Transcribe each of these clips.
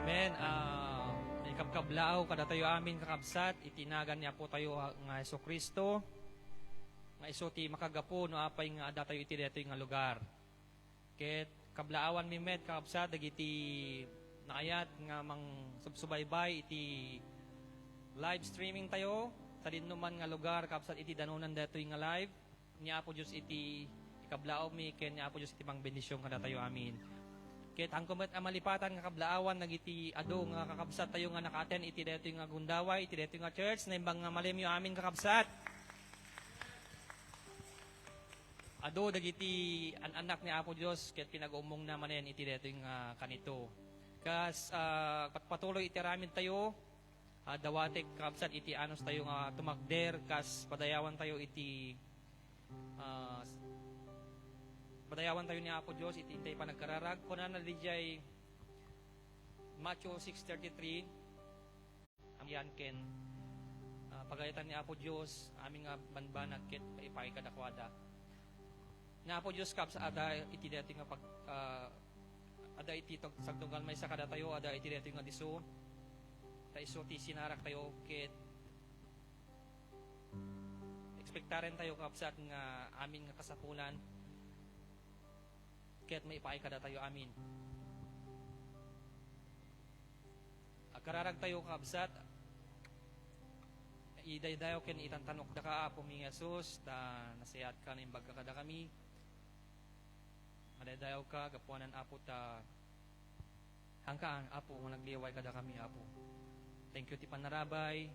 Amen. May kabkablao kada tayo amin kakabsat itinagan niya po tayo nga Hesus Kristo. Nga iso ti makagapo no apay nga ada tayo iti detoy nga lugar. Ket kablaawan mi met kakabsat dagiti naayat nga mang subsubaybay iti live streaming tayo sa dinnuman nga lugar kakabsat iti danunan detoy nga live. Niya po Dios iti ikablao mi ken niya po Dios iti pangbendisyon kada tayo amin. Ket ang kumet amalipatan nga kablaawan nagiti ado nga kakabsat tayo nga nakaten iti detoy nga gundaway iti detoy nga church na imbang nga malemyo amin kakabsat. Ado dagiti anak ni Apo Dios ket pinag-umong na manen iti detoy nga kanito. Kas patuloy iti ramin tayo dawatek kakabsat iti anos tayo nga tumakder kas padayawan tayo iti padayawan tayo ni Apo Diyos, itintay pa nagkararag. Kuna na dijay Matthew 6:33, ang yan ken, pagayatan ni Apo Diyos, aming banbanag ket paipay kadakwada. Ni Apo Diyos kaps, ada iti dati nga pag, ada iti sagtunggal may sa kada tayo, ada iti dati nga diso, taiso ti sinarak tayo ket, ekspektaren tayo kapsat nga amin nga kasapulan, kaya't may ipaay kada tayo amin. Kararag tayo kabsat, idaydayo ken itantanok da ka Apo mi Jesus, ta nasayat ka na imbag kada kami. Adaydayo ka, gapuanan Apo ta hangkaan Apo, nga nagliway kada kami Apo. Thank you ti panarabay,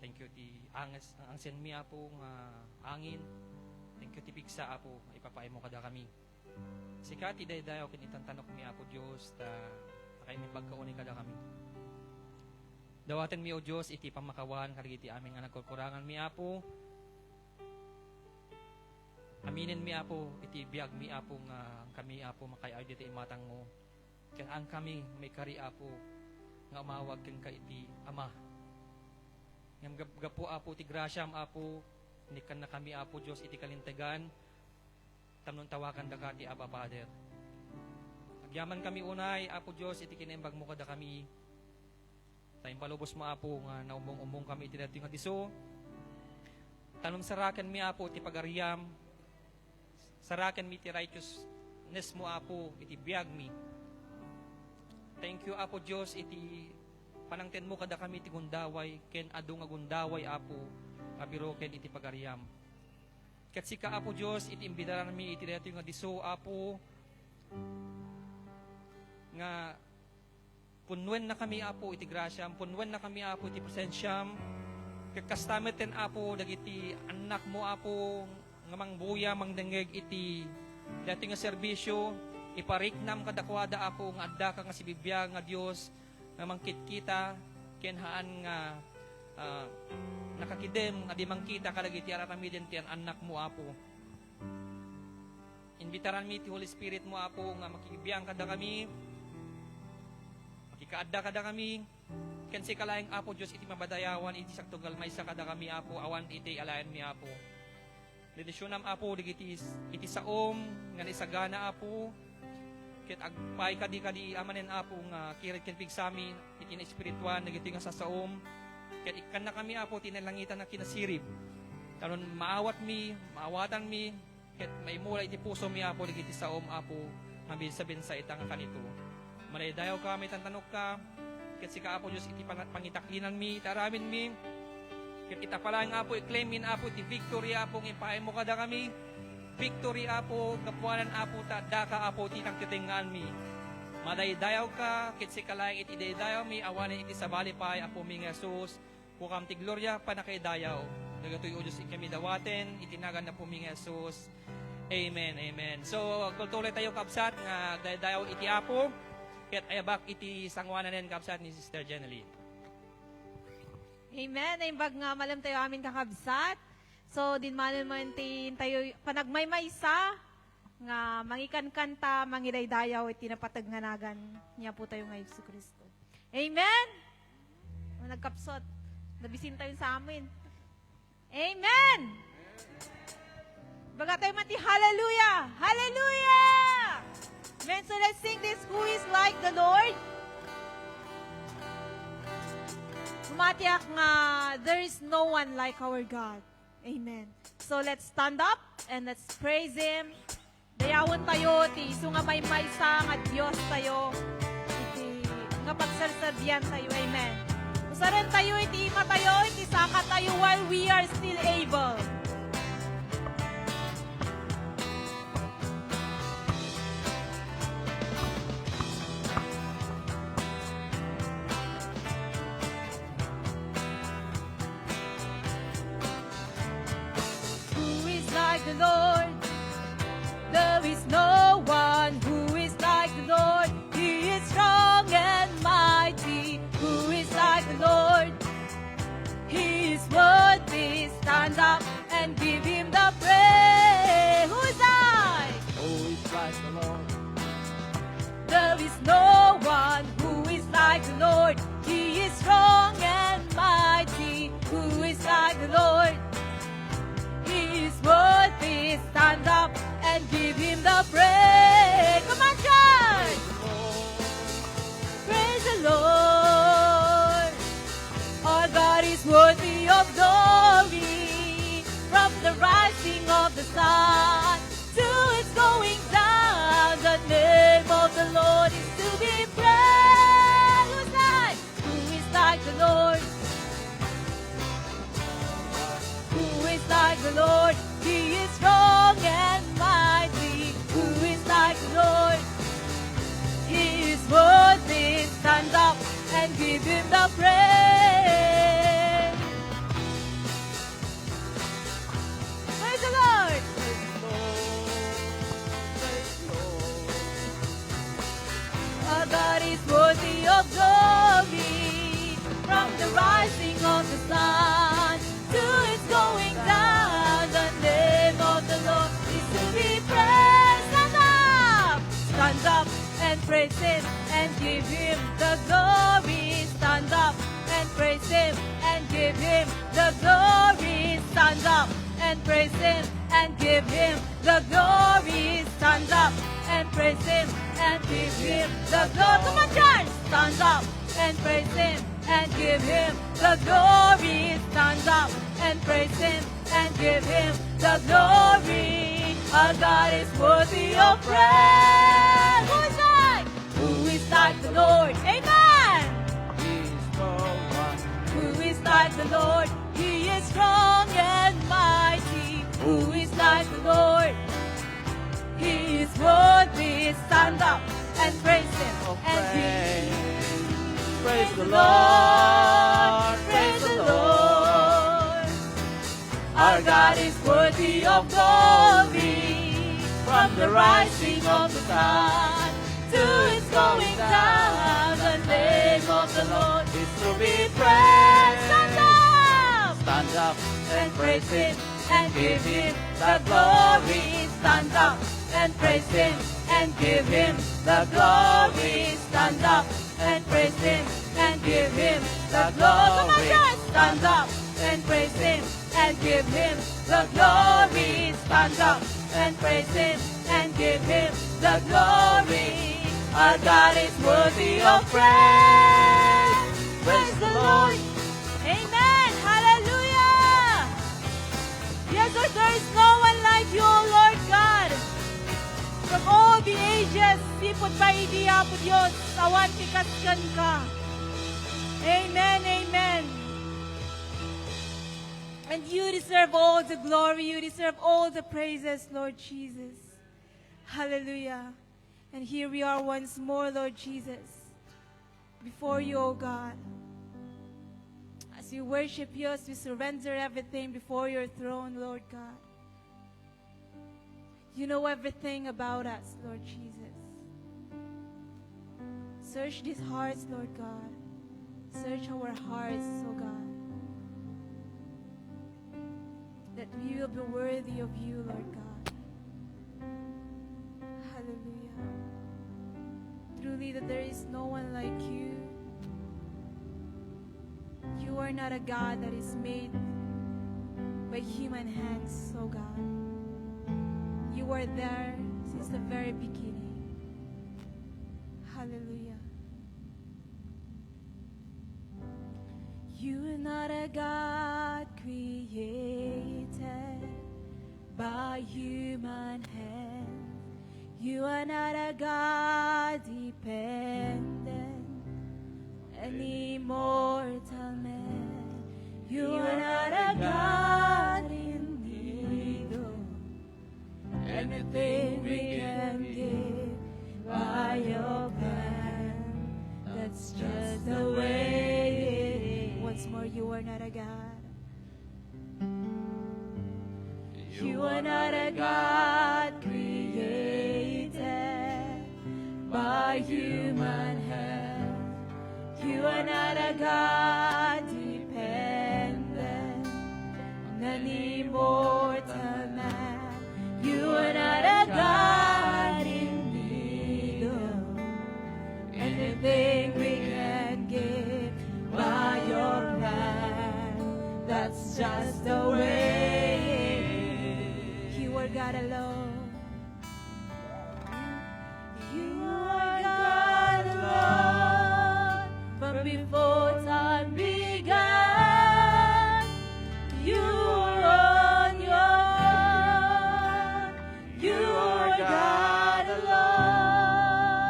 thank you ti angsen mi Apo nga angin, thank you ti pigsa Apo, ipapaay mo kada kami. Sikati daydayo ken itantanok mi Apo Dios ta kay mi pagkauni kada kami. Dawaten mi o Dios iti pamakawan kadagiti amin nga nagkukurangan mi Apo. Aminin mi Apo iti biag mi Apo nga kami Apo makay-ay diti imatang mo. Ken ang kami may kari Apo nga umawag ken ka iti Ama. Ngam gapo Apo ti grasyam Apo nikan na kami Apo Dios iti kalintegan. Tamnon tawakan da kati Abba Father. Agyaman kami unay, Apo Diyos, iti kinembag mo kada kami. Tayong palubos mo, Apo, nga naumong-umong kami iti dati nga diso. Tanom sarakan mi, Apo, iti pagariam. Sarakan mi iti righteousness mo, Apo, iti biag mi. Thank you, Apo Diyos, iti panangten mo kada kami iti gundaway, ken adu nga gundaway, Apo, abiro ken iti pagariam. Kat sika Apo Diyos, iti imbidaran mi, iti dito nga diso, Apo, nga punwen na kami, Apo, iti grasyam, punwen na kami, Apo, iti presensyam, kakastameten, Apo, dagiti anak mo, Apo, nga mangbuya, mangdengeg, iti dito nga serbisyo, ipariknam kadakwada, Apo, nga adda ka nga si bibiyag nga Diyos, nga mangkitkita, kenhaan nga, nakakidem nga di mangkita kadagiti ararami din ti anak mo Apo. Imbitaran mi ti Holy Spirit mo Apo nga makikibiyang kada kami. Makikaadda kada kami. Ken si kalaeng Apo Dios iti mabadayawan iti saktugal maysa kada kami Apo awan iti alayan mi Apo. Dedisyonam Apo digiti iti saom nga isagana Apo. Ket agpay kadi amanen Apo nga kirit ken pigsami iti na espirituan dagiti nga sa saom. Kaya ikan na kami, Apo, tinalangitan na kinasirib. Karon maawat mi, maawatan mi, kaya maimula iti puso mi, Apo, ligiti sa Apo, mabinsabi sa itang kanito. Manaydayaw ka, may tantanok ka, kaya si ka, Apo, Diyos, iti pangitaklinan mi, itaramin mi, kaya kita pala ang Apo, i-claimin, Apo, iti victory, Apo, ipaay mo kada kami, victory, Apo, kapuanan, Apo, daka, Apo, titang titingaan mi. Madaydayaw ka, kit si kalayang iti daydayaw mi, awanin iti sabali pay, Apo mi nga Jesus, kukam ti gloria, panakaydayaw. Nagatoy o Diyos ikami dawaten, itinagan na po mi nga Jesus. Amen, amen. So, kultuloy tayo kabsat, nga daydayaw iti Apo, kit ayabak iti sangwanan kabsat ni Sister Jeneline. Amen. Naimbag nga malam tayo amin kakabsat. So, din manon mo tayo panagmaymaysa, nga mangikan kanta, mangidaydayaw, iti napatagnanagan niya po tayo nga Yesu Kristo. Amen? Nagkapsot. Nabisin tayo sa amin. Amen! Baga tayo mati, hallelujah! Hallelujah! Amen. So let's sing this, Who is like the Lord? matiyak nga there is no one like our God. Amen. So let's stand up and let's praise Him. Dayawon tayo, ti iso nga may maysa nga Diyos tayo, iti nga pagsarsardiyan tayo. Amen. Usaran tayo, iti ima tayo, iti saka tayo while we are still able. Who is like the Lord? There is no one who is like the Lord. He is strong and mighty. Who is like the Lord? He is worthy. Stand up and give Him the praise. Who is like? Who is like the Lord? There is no one who is like the Lord. He is strong and mighty. Who is like the Lord? He is worthy. Stand up and give Him the praise. Come on, church! Praise the Lord. Our God is worthy of glory. From the rising of the sun to its going down, the name of the Lord is to be praised. Who's like? Who is like the Lord? Who is like the Lord? He is strong and mighty. Who is like the Lord? He is worthy. Stand up and give Him the praise. Praise the Lord. Our God is worthy of glory. From the rising of the sun to its going down, the name of the Lord is to be praised. Stand up and praise Him and give Him the glory. Stand up and praise Him and give Him the glory. Stand up and praise Him and give Him the glory. Stand up and praise Him and give Him the glory. Come on, church! Stand up and praise Him and give Him the glory. Stand up and praise Him and give Him the glory. Our God is worthy of praise. Who is like? Who is like the Lord? Amen. He is no one. Who is like the Lord? He is strong and mighty. Who is like the Lord? He is worthy. Stand up and praise Him and give Praise the Lord. Praise the Lord. Our God is worthy of glory. From the rising of the sun to its going down, the name of the Lord is to be praised. Stand up! Stand up And praise Him and give Him the glory. Stand up and praise Him and give Him the glory. Stand up and praise Him and give Him the glory. Come on, guys! Stand up and praise Him and give Him the glory. Stand up and praise Him and give Him the glory. Our God is worthy of praise. Praise the Lord. Amen. Hallelujah. Yes, Lord, there is no one like you, O Lord God. From all the ages, sipot pa idiya po Diyos, awan tikaskan ka. Amen, amen. And you deserve all the glory, you deserve all the praises, Lord Jesus. Hallelujah. And here we are once more, Lord Jesus, before you, O God. As we worship you, as we surrender everything before your throne, Lord God. You know everything about us, Lord Jesus. Search these hearts, Lord God. Search our hearts, O God. That we will be worthy of you, Lord God. Hallelujah. Truly that there is no one like you. You are not a God that is made by human hands, O God. You were there since the very beginning. Hallelujah. You a God created by human hand. You are not a God dependent, an immortal man. You are not a God in need of anything we can give by your plan. That's just the way it is. Once more, you are not a God. You are not a God created by human hand. You are not a God dependent on an immortal man. You are not a God in need of anything we can give by your plan. That's just the way it is. You are God alone. You are God alone. From before time began, you are on your throne. You are God alone.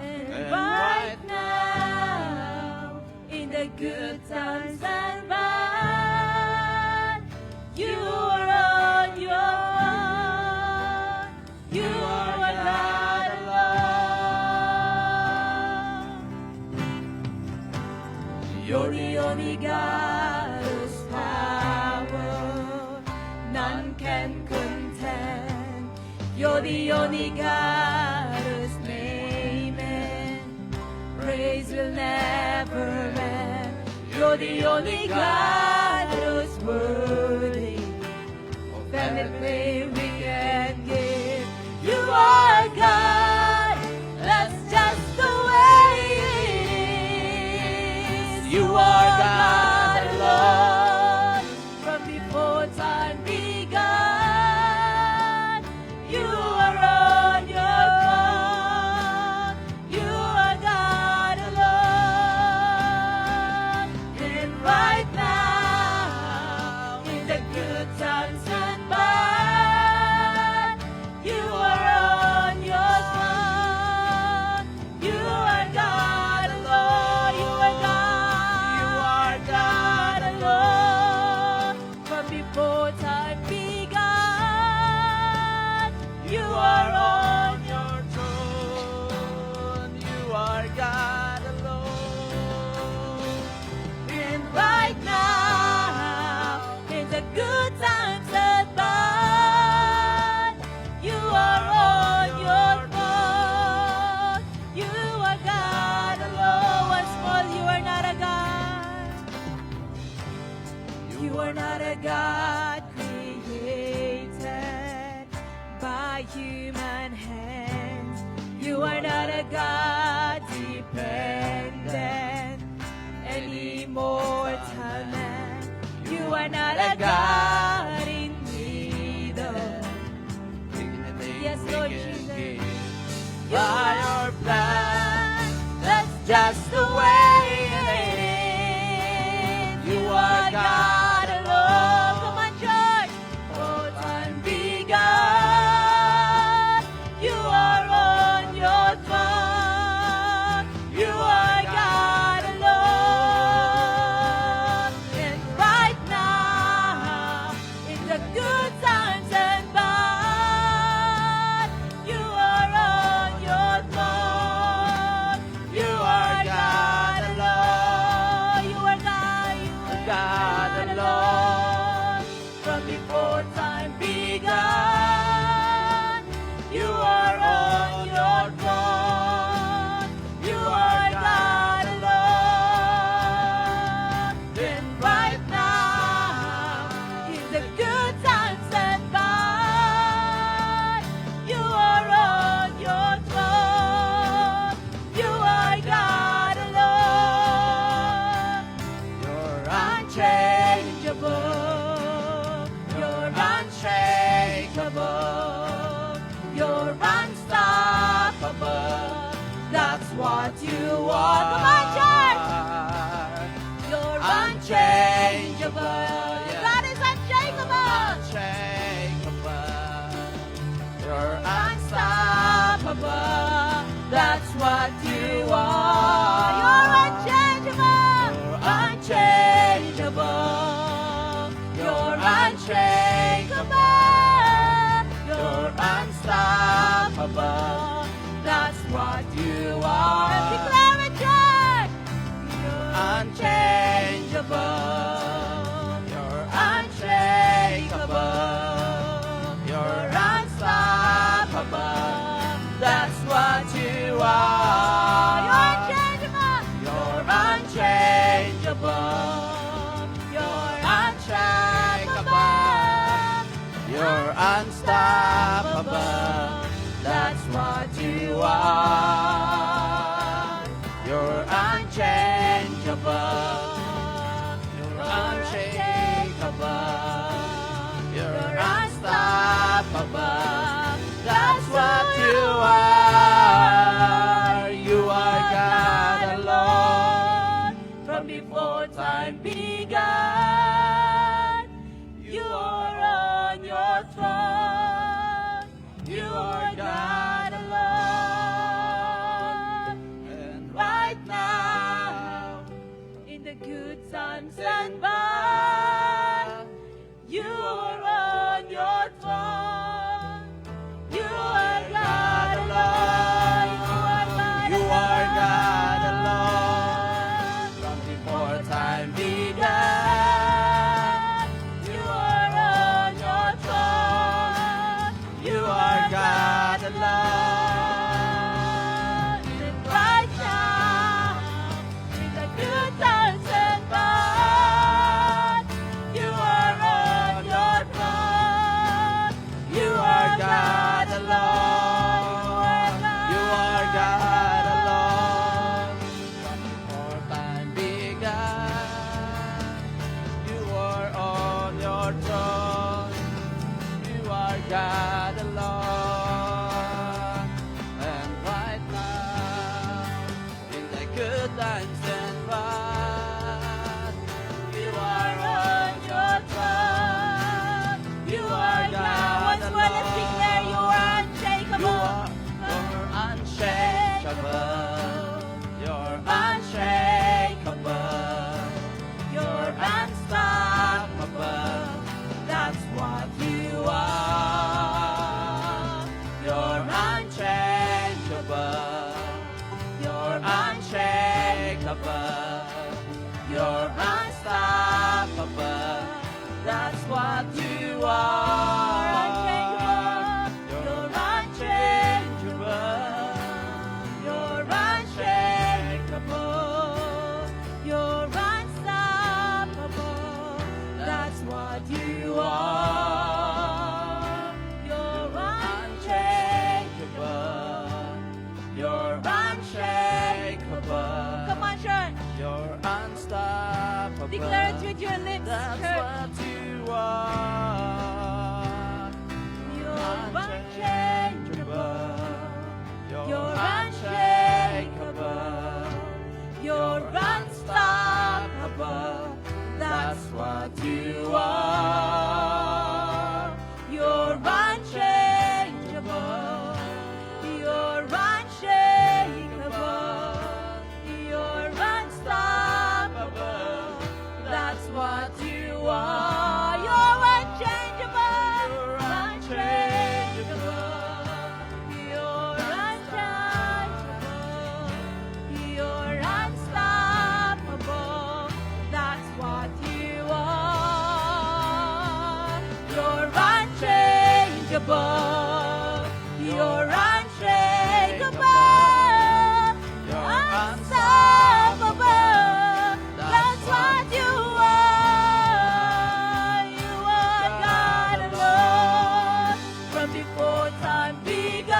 And right now, in the good times and bad, you are on your throne. You are God alone. You're the only God whose power none can contend. You're the only God whose name and praise will never end. You're the only God who's worthy of anything we can give. You are God, that's just the way it is. You are God alone, from before time began. You are on your throne. You are God alone. And right now, in the good times and bad, you are on your throne. You are God alone. You are God alone. From before time began, you are on your throne. You are God alone. And right now, in the good times and bad, you are on your throne. You are God alone. Once more, you are not a God. You are not a God created by human hands. You are not a God dependent, an immortal man. You are not a God in need of. Yes, Lord Jesus. You By are your plan, that's just the way it is. You are God alone. Come on, church. Oh, time began. You are on your throne. You are God alone. And right now, unstoppable. That's what you are. You're unchangeable. You're unshakable. You're unstoppable. That's what you are. You are God alone. From before time began, you are on your throne. You are God alone. And right now, in the good times and bad, you are on your throne. You are God alone. You are God alone. From before time began, you are on your throne. You are God alone. And right now, in the good times and bad, you are on your throne. You are God alone. You are God alone. From before time began, you are on your throne. You are God alone. And right now, in the good times and bad, you are on your throne. You are God Once more, let's declare you are alone. unshakable. You're unshakable. You're unshakable. You're unstoppable. That's what you are. You're unchangeable. You're unshakable. You're unstoppable. That's what you are. You're unchangeable. You're unshakable. You're unstoppable. That's what you are. You're unchangeable. You're unshakable. Come on, Sean. You're unstoppable. Declare it with your lips, That's church. what you are. You're unchangeable. You're unshakable. You're unstoppable. That's what you are. You're unchangeable. You're unshakable. You're unstoppable. That's what you are. You're unchangeable. You're unchangeable. You're unchangeable. You're unstoppable. That's what you are. You're unchangeable. You're unshakable. You're Unstoppable. That's what you are. You are God alone. From before time began,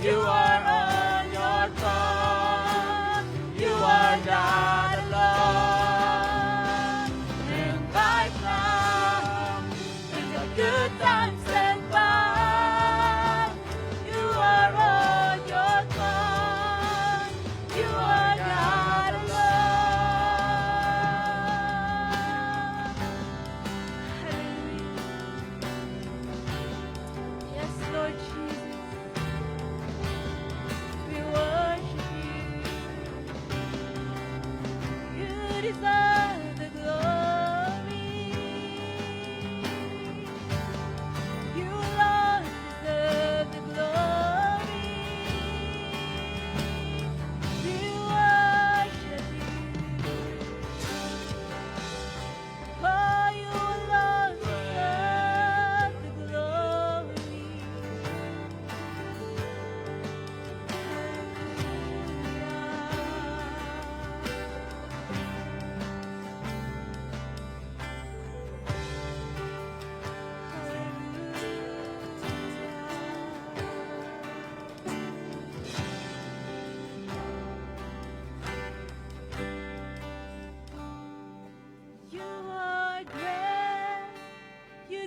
You are on your throne. You are God alone. And right now, in the good times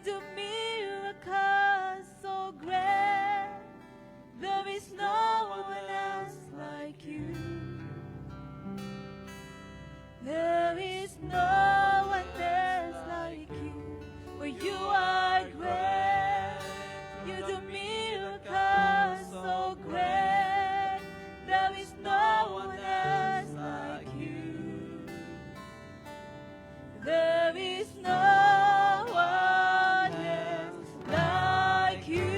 do miracles so great. There is no one else like you. There is no one else like you. For you are great. You do miracles so great. There is no one else like you. There is no one else like you.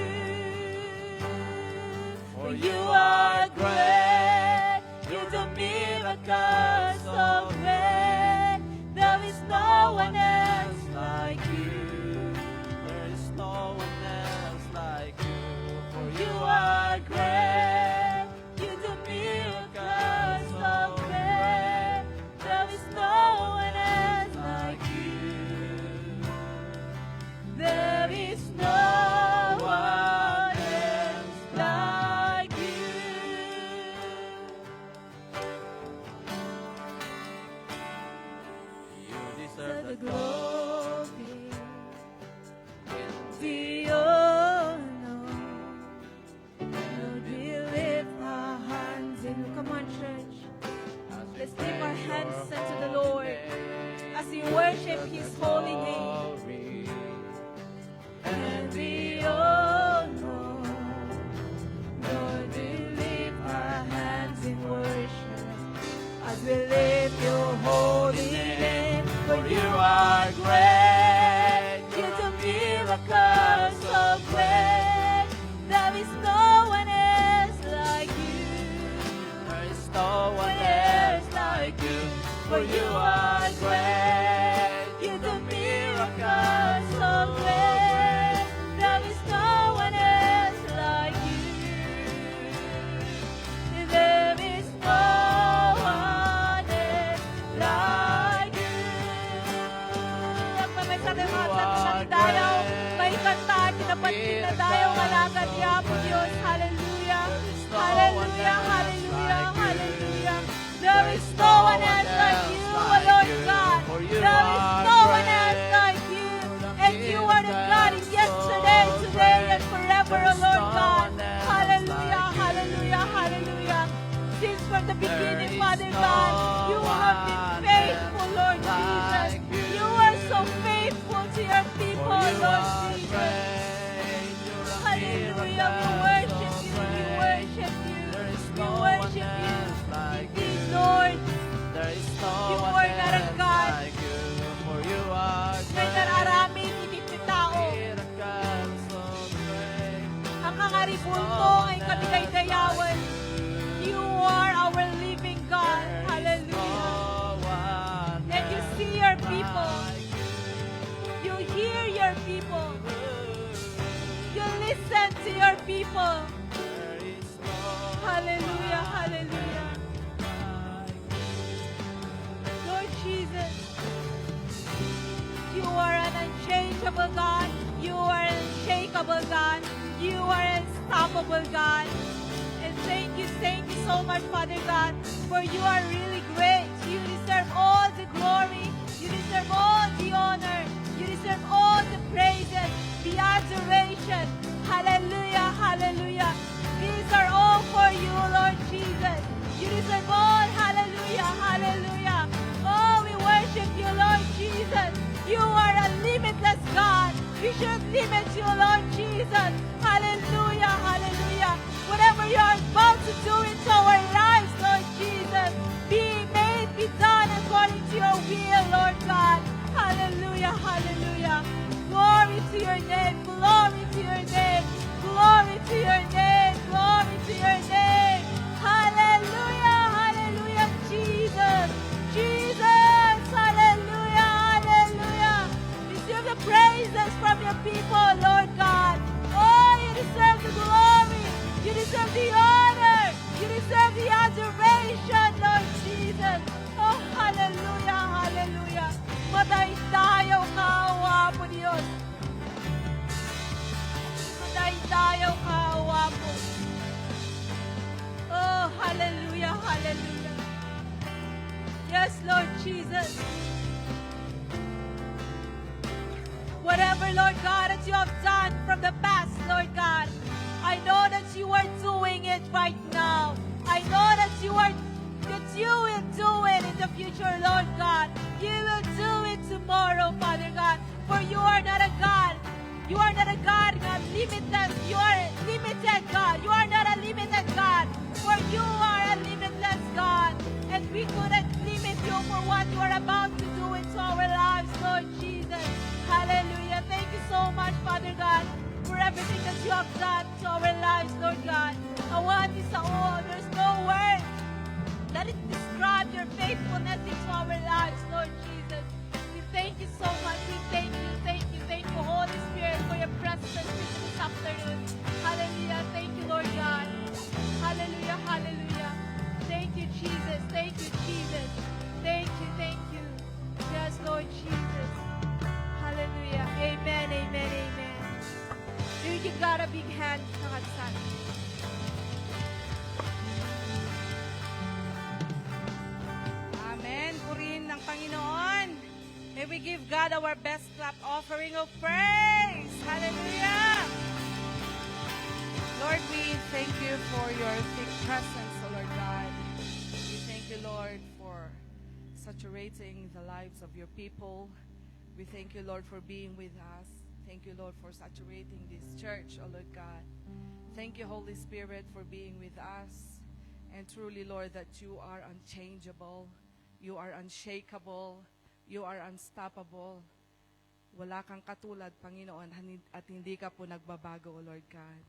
For you are great. You do miracles so great. There is no one else like you. There is no one else like you. For you are great. You do miracles so great. There is no one else like you. There is no one else like you. You deserve the glory and the honor. Lord, we lift our hands in. Come on, church. Let's lift our hands unto the Lord as we worship His holy name. And the honor. Lord, we lift our hands in worship as we lift your holy name. For you are great. You do miracles so great. There is no one else like you. There is no one else like you. For you are great. You do miracles so great. There is no one else like you. There is no one else like you. May sa ating mga dayaw, may kanta, kinapansin na dayaw, alagad niya po Diyos. Hallelujah. Hallelujah, hallelujah, hallelujah. There is no one else like you, O Lord God. There is no one else like you. And you are the God in yesterday, today, and forever, O Lord God. Hallelujah, hallelujah, hallelujah. Since from the beginning, Father God, you have been faithful, Lord Jesus. You are so faithful to your people, Lord Jesus. Hallelujah, we worship you, we worship you, we worship you. Indeed, Lord, you are not a God na nararaming hindi tao. Ang hangaripon mo ay kabigay-dayawan. You are our living God. Hallelujah. And you see your people. You hear your people. You listen to your people. Hallelujah, hallelujah. Lord Jesus, you are an unchangeable God. You are an unshakable God. You are an unstoppable God. And thank you so much, Father God, for you are really great. You deserve all the glory. You deserve all the honor. You deserve all the praises, the adoration. Hallelujah, hallelujah. These are all for you, Lord Jesus. You deserve all. Hallelujah, hallelujah. Oh, we worship you, Lord Jesus. You are a limitless God. We should limit you, Lord Jesus. Hallelujah, hallelujah. Whatever you are about to do into our lives, Lord Jesus, be made, be done according to your will, Lord God. Hallelujah, hallelujah. Glory to your name, glory to your name, glory to your name, glory to your name. Hallelujah, hallelujah, Jesus, Jesus, hallelujah, hallelujah. Receive the praises from your people, Lord God. Oh, you deserve the glory, you deserve the honor, you deserve the adoration, Lord Jesus. Oh, hallelujah, hallelujah. Madaig tayo, kawa po Diyos. Madaig tayo, kawa po. Oh, hallelujah, hallelujah. Yes, Lord Jesus. Whatever whatever, Lord God, that you have done from the past, Lord God, I know that you are doing it right now. I know that you will do it in the future, Lord God. You will do it tomorrow, Father God. For you are not a God. You are not a God, God, limitless. You are a limited God. You are not a limited God. For you are a limitless God. And we couldn't limit you for what you are about to do into our lives, Lord Jesus. Hallelujah. Thank you so much, Father God, for everything that you have done to our lives, Lord God. Awan sa all. There's no word that it describe your faithfulness into our lives, Lord Jesus. We thank you so much. We thank you, Holy Spirit, for your presence this afternoon. Hallelujah. Thank you, Lord God. Hallelujah, hallelujah. Thank you, Jesus. Thank you, Jesus. Thank you, thank you. Yes, Lord Jesus. Hallelujah. Amen, amen, amen. You give God a big hand, Kakatsan. Amen. Purihin ng Panginoon. May we give God our best clap offering of praise. Hallelujah. Lord, we thank you for your thick presence, O Lord God. We thank you, Lord, for saturating the lives of your people. We thank you, Lord, for being with us. Thank you, Lord, for saturating this church, O Lord God. Thank you, Holy Spirit, for being with us. And truly, Lord, that you are unchangeable. You are unshakable. You are unstoppable. Wala kang katulad, Panginoon, at hindi ka po nagbabago, O Lord God.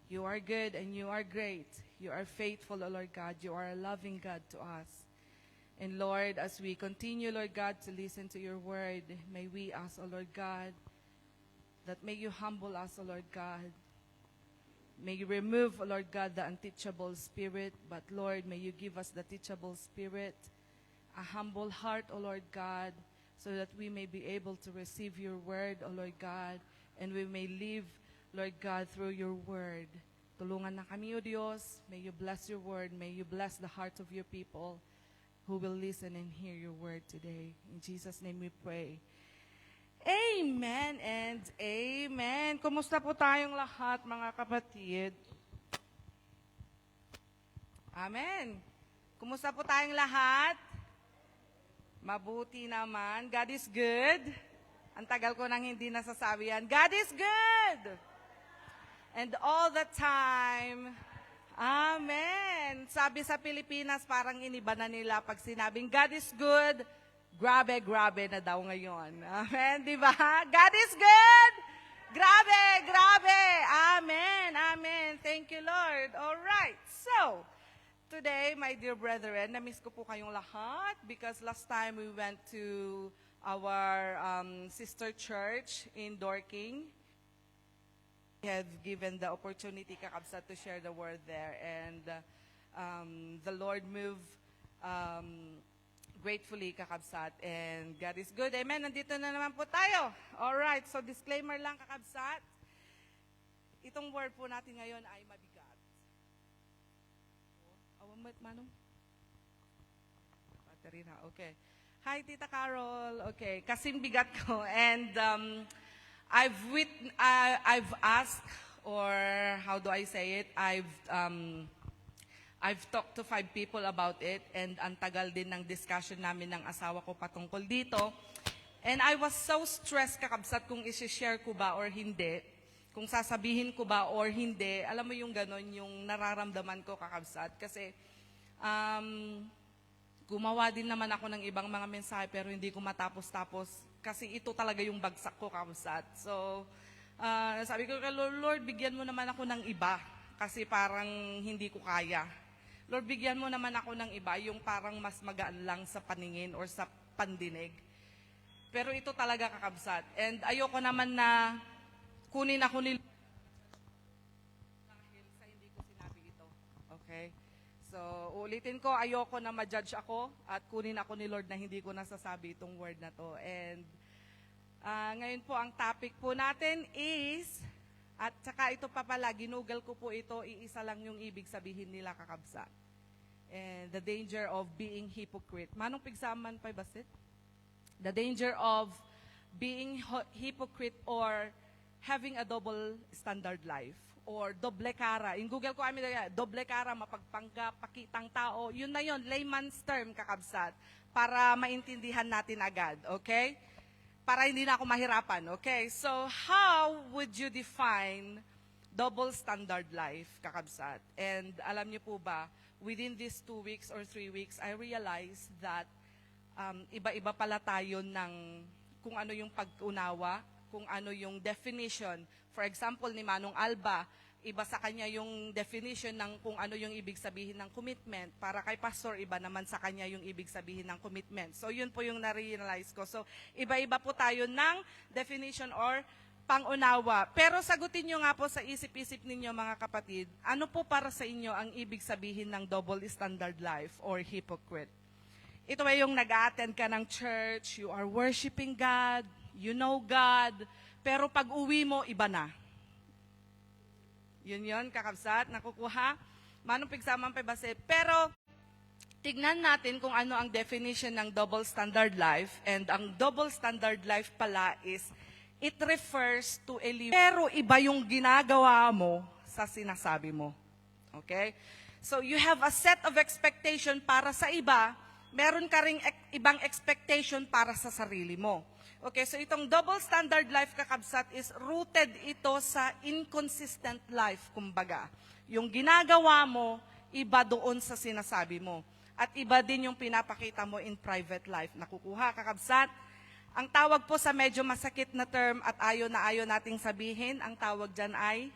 You are good and you are great. You are faithful, O Lord God. You are a loving God to us. And Lord, as we continue, Lord God, to listen to your word, may we ask, O Lord God, that may you humble us, O Lord God. May you remove, O Lord God, the unteachable spirit. But Lord, may you give us the teachable spirit, a humble heart, O Lord God, so that we may be able to receive your word, O Lord God, and we may live, Lord God, through your word. Tulungan na kami, O Diyos. May you bless your word. May you bless the hearts of your people who will listen and hear your word today. In Jesus' name we pray. Amen and amen. Kumusta po tayong lahat, mga kapatid? Amen. Kumusta po tayong lahat? Mabuti naman. God is good. Ang tagal ko nang hindi nasasabi yan. God is good. And all the time. Amen. Sabi sa Pilipinas, parang iniba na nila pag sinabing God is good. Grabe, grabe na daw ngayon. Amen, di ba? God is good. Grabe, grabe. Amen, amen. Thank you, Lord. All right. So, today, my dear brethren, na-miss ko po kayong lahat because last time we went to our sister church in Dorking. We have given the opportunity, Kakabsat, to share the word there. And the Lord moved gratefully, Kakabsat. And God is good. Amen. Nandito na naman po tayo. Alright. So, disclaimer lang, Kakabsat. Itong word po natin ngayon ay mabigat. Manong? Battery na. Okay. Hi, Tita Carol. Okay. Kasing bigat ko. And I've asked, or how do I say it? I've talked to 5 people about it, and ang tagal din ng discussion namin ng asawa ko patungkol dito. And I was so stressed, Kakabsat, kung isi-share ko ba or hindi. Kung sasabihin ko ba or hindi. Alam mo yung ganon, yung nararamdaman ko, Kakabsat. Kasi gumawa din naman ako ng ibang mga mensahe pero hindi ko matapos-tapos. Kasi ito talaga yung bagsak ko, Kakabsat. So, sabi ko, Lord, bigyan mo naman ako ng iba. Kasi parang hindi ko kaya. Lord, bigyan mo naman ako ng iba, yung parang mas magaan lang sa paningin or sa pandinig. Pero ito talaga, Kakabsat. And ayoko naman na kunin ako ni dahil sa hindi ko sinabi ito. Okay? So, ulitin ko, ayoko na ma-judge ako at kunin ako ni Lord na hindi ko nasasabi itong word na to. And ngayon po, ang topic po natin is, at saka ito pa pala, ginugal ko po ito, iisa lang yung ibig sabihin nila, Kakabsat. And the danger of being hypocrite. Manong pigsaman pa basit? The danger of being hypocrite or having a double standard life or doble cara. In Google ko kami doble cara, mapagpanggap, pakitang tao. Yun na yun, layman's term, kakabsat, para maintindihan natin agad, okay? Para hindi na ako mahirapan, okay? So, how would you define double standard life, kakabsat? And alam niyo po ba, within these 2 weeks or 3 weeks, I realized that iba-iba pala tayo ng kung ano yung pag-unawa, kung ano yung definition. For example, ni Manong Alba, iba sa kanya yung definition ng kung ano yung ibig sabihin ng commitment. Para kay Pastor, iba naman sa kanya yung ibig sabihin ng commitment. So, yun po yung na-realize ko. So, iba-iba po tayo ng definition or pang-unawa. Pero sagutin nyo nga po sa isip-isip ninyo, mga kapatid, ano po para sa inyo ang ibig sabihin ng double standard life or hypocrite? Ito ay yung nag-attend ka ng church, you are worshiping God, you know God, pero pag uwi mo, iba na. Yun, kakabsat, nakukuha. Manong pigsamang pebase. Pero, tignan natin kung ano ang definition ng double standard life. And ang double standard life pala is, it refers to a life. Pero iba yung ginagawa mo sa sinasabi mo. Okay? So, you have a set of expectation para sa iba, meron ka ring ibang expectation para sa sarili mo. Okay, so itong double standard life, kakabsat, is rooted ito sa inconsistent life, kumbaga. Yung ginagawa mo, iba doon sa sinasabi mo. At iba din yung pinapakita mo in private life. Nakukuha, kakabsat? Ang tawag po sa medyo masakit na term at ayaw nating sabihin, ang tawag dyan ay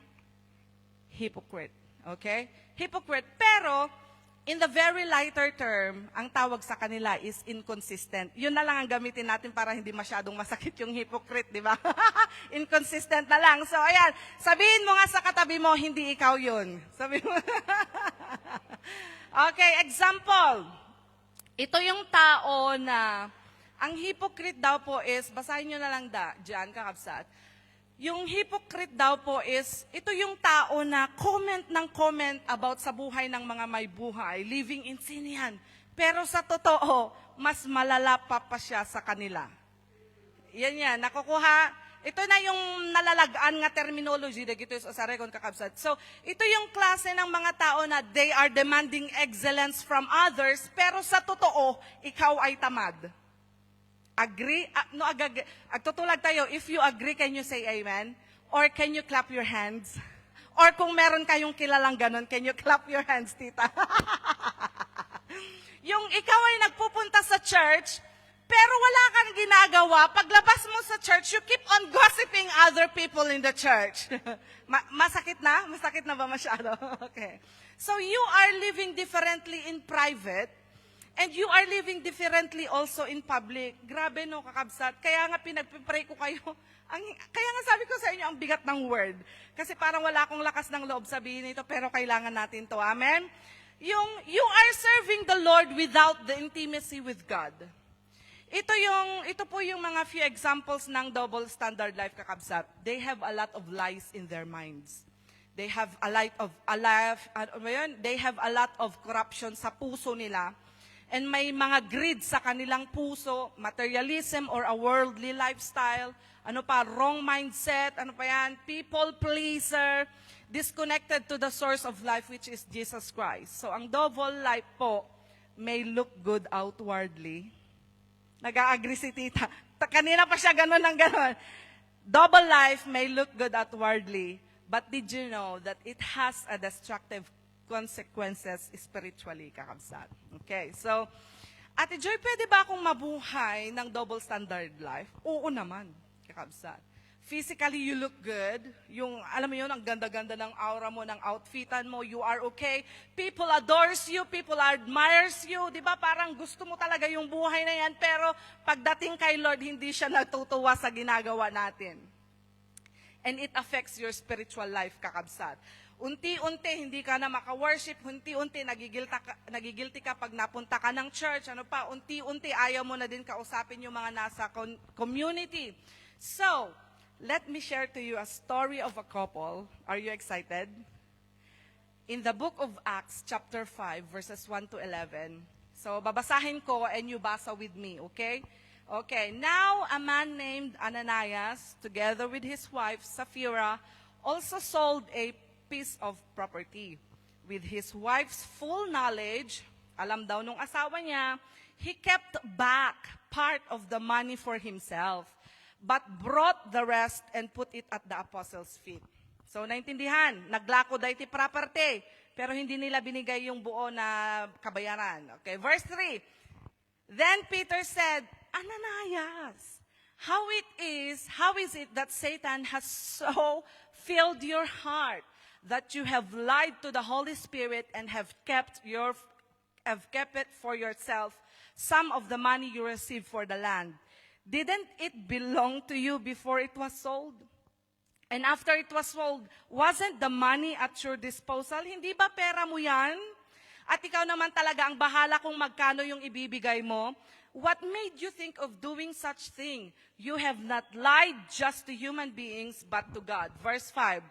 hypocrite. Okay? Hypocrite. Pero, in the very lighter term, ang tawag sa kanila is inconsistent. Yun na lang ang gamitin natin para hindi masyadong masakit yung hypocrite, di ba? Inconsistent na lang. So, ayan, sabihin mo nga sa katabi mo, hindi ikaw yun. Sabihin mo. Okay, example. Ito yung tao na, ang hypocrite daw po is, basahin nyo na lang dyan, kakabsat. Yung hypocrite daw po is, ito yung tao na comment ng comment about sa buhay ng mga may buhay, living in sin yan. Pero sa totoo, mas malala pa siya sa kanila. Yan, nakukuha. Ito na yung nalalagaan nga terminology, dagito yung sa rekon kakabsat. So, ito yung klase ng mga tao na they are demanding excellence from others, pero sa totoo, ikaw ay tamad. Agree? Agtutulad tayo, if you agree, can you say amen? Or can you clap your hands? Or kung meron kayong kilalang ganun, can you clap your hands, tita? Yung ikaw ay nagpupunta sa church, pero wala kang ginagawa, paglabas mo sa church, you keep on gossiping other people in the church. Masakit na? Masakit na ba masyado? Okay. So you are living differently in private, and you are living differently also in public. Grabe no, kakabsat. Kaya nga pinagpipray ko kayo. Kaya nga sabi ko sa inyo, ang bigat ng word. Kasi parang wala akong lakas ng loob sabihin ito, pero kailangan natin to. Amen? Yung you are serving the Lord without the intimacy with God. Ito po yung mga few examples ng double standard life, kakabsat. They have a lot of lies in their minds. They have a lot of corruption sa puso nila. And may mga greed sa kanilang puso, materialism or a worldly lifestyle, wrong mindset, people pleaser, disconnected to the source of life which is Jesus Christ. So ang double life po may look good outwardly. Nag-a-agree si tita. Kanina pa siya ganun ng ganun. Double life may look good outwardly, but did you know that it has a destructive consequences spiritually, kakabsat. Okay, so, Ate Joy, pwede ba akong mabuhay ng double standard life? Oo naman, kakabsat. Physically, you look good. Yung, alam mo yun, ang ganda-ganda ng aura mo, ng outfitan mo, you are okay. People adores you, people admires you. Di ba, parang gusto mo talaga yung buhay na yan, pero pagdating kay Lord, hindi siya nagtutuwa sa ginagawa natin. And it affects your spiritual life, kakabsat. Unti-unti, hindi ka na maka-worship. Unti-unti, nagigilty ka pag napunta ka ng church. Unti-unti, ayaw mo na din kausapin yung mga nasa community. So, let me share to you a story of a couple. Are you excited? In the book of Acts, chapter 5, verses 1 to 11. So, babasahin ko and you basa with me, okay? Okay, now a man named Ananias, together with his wife Sapphira, also sold a piece of property. With his wife's full knowledge, alam daw nung asawa niya, he kept back part of the money for himself, but brought the rest and put it at the apostles' feet. So, naintindihan, naglako daw iti property, pero hindi nila binigay yung buo na kabayaran. Okay, verse 3. Then Peter said, Ananias, how is it that Satan has so filled your heart that you have lied to the Holy Spirit and have kept it for yourself some of the money you received for the land? Didn't it belong to you before it was sold? And after it was sold, wasn't the money at your disposal? Hindi ba pera mo yan? At ikaw naman talaga ang bahala kung magkano yung ibibigay mo? What made you think of doing such thing? You have not lied just to human beings, but to God. Verse 5,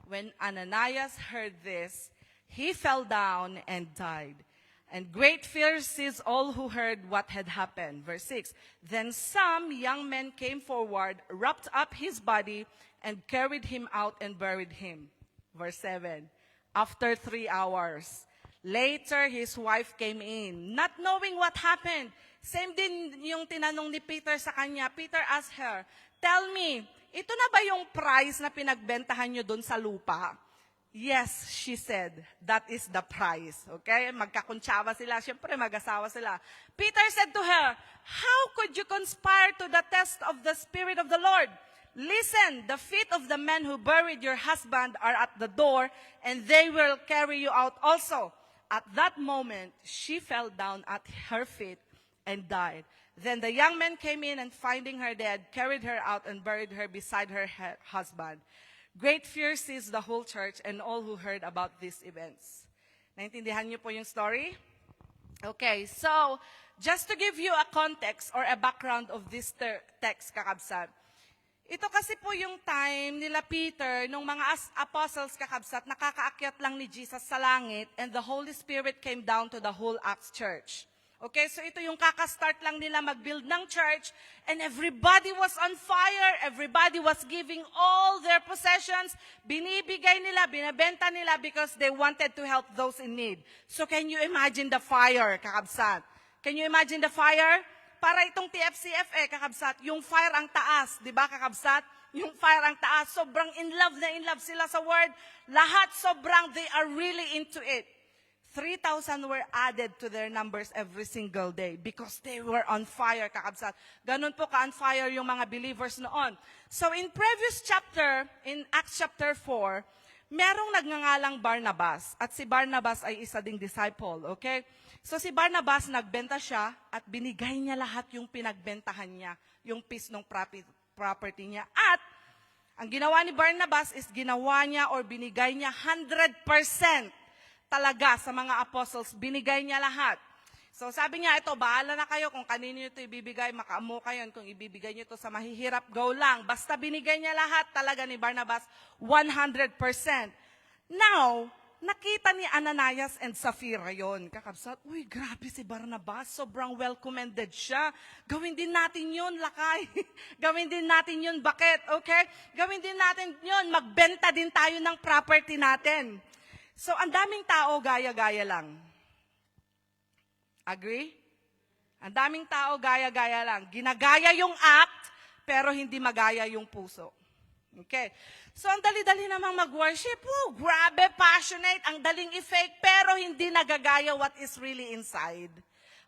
when Ananias heard this, he fell down and died. And great fear seized all who heard what had happened. Verse 6, then some young men came forward, wrapped up his body, and carried him out and buried him. Verse 7, after 3 hours, later his wife came in, not knowing what happened. Same din yung tinanong ni Peter sa kanya. Peter asked her, tell me, ito na ba yung price na pinagbentahan nyo dun sa lupa? Yes, she said, that is the price. Okay? Magkakuntsaba sila. Siyempre, mag-asawa sila. Peter said to her, how could you conspire to the test of the Spirit of the Lord? Listen, the feet of the men who buried your husband are at the door, and they will carry you out also. At that moment, she fell down at her feet and died. Then the young men came in and finding her dead, carried her out and buried her beside her husband. Great fear seized the whole church and all who heard about these events. Naintindihan niyo po yung story? Okay, so just to give you a context or a background of this text, kakabsat, ito kasi po yung time nila Peter, nung mga apostles kakabsat, nakakaakyat lang ni Jesus sa langit and the Holy Spirit came down to the whole Acts church. Okay, so ito yung kakastart lang nila mag-build ng church and everybody was on fire, everybody was giving all their possessions, binibigay nila, binabenta nila because they wanted to help those in need. So can you imagine the fire, kakabsat? Can you imagine the fire? Para itong TFCF kakabsat, yung fire ang taas, di ba kakabsat? Yung fire ang taas, sobrang in love sila sa word, lahat sobrang, they are really into it. 3,000 were added to their numbers every single day because they were on fire, kakabsat. Ganun po ka-on fire yung mga believers noon. So in previous chapter, in Acts chapter 4, merong nagngangalang Barnabas. At si Barnabas ay isa ding disciple, okay? So si Barnabas, nagbenta siya at binigay niya lahat yung pinagbentahan niya, yung piece ng property niya. At ang ginawa ni Barnabas is ginawa niya or binigay niya 100% talaga sa mga apostles, binigay niya lahat. So sabi niya, ito, bahala na kayo kung kanino ito ibibigay, makaamu kayo kung ibibigay niyo ito sa mahihirap, go lang. Basta binigay niya lahat talaga ni Barnabas, 100%. Now, nakita ni Ananias and Sapphira yon. Kakabsat, uy, grabe si Barnabas, sobrang well-commended siya. Gawin din natin yun, lakay. Gawin din natin yun, bakit? Okay? Gawin din natin yun, magbenta din tayo ng property natin. So, ang daming tao, gaya-gaya lang. Agree? Ang daming tao, gaya-gaya lang. Ginagaya yung act, pero hindi magaya yung puso. Okay? So, ang dali-dali namang mag-worship. Oh, grabe, passionate, ang daling i-fake, pero hindi nagagaya what is really inside.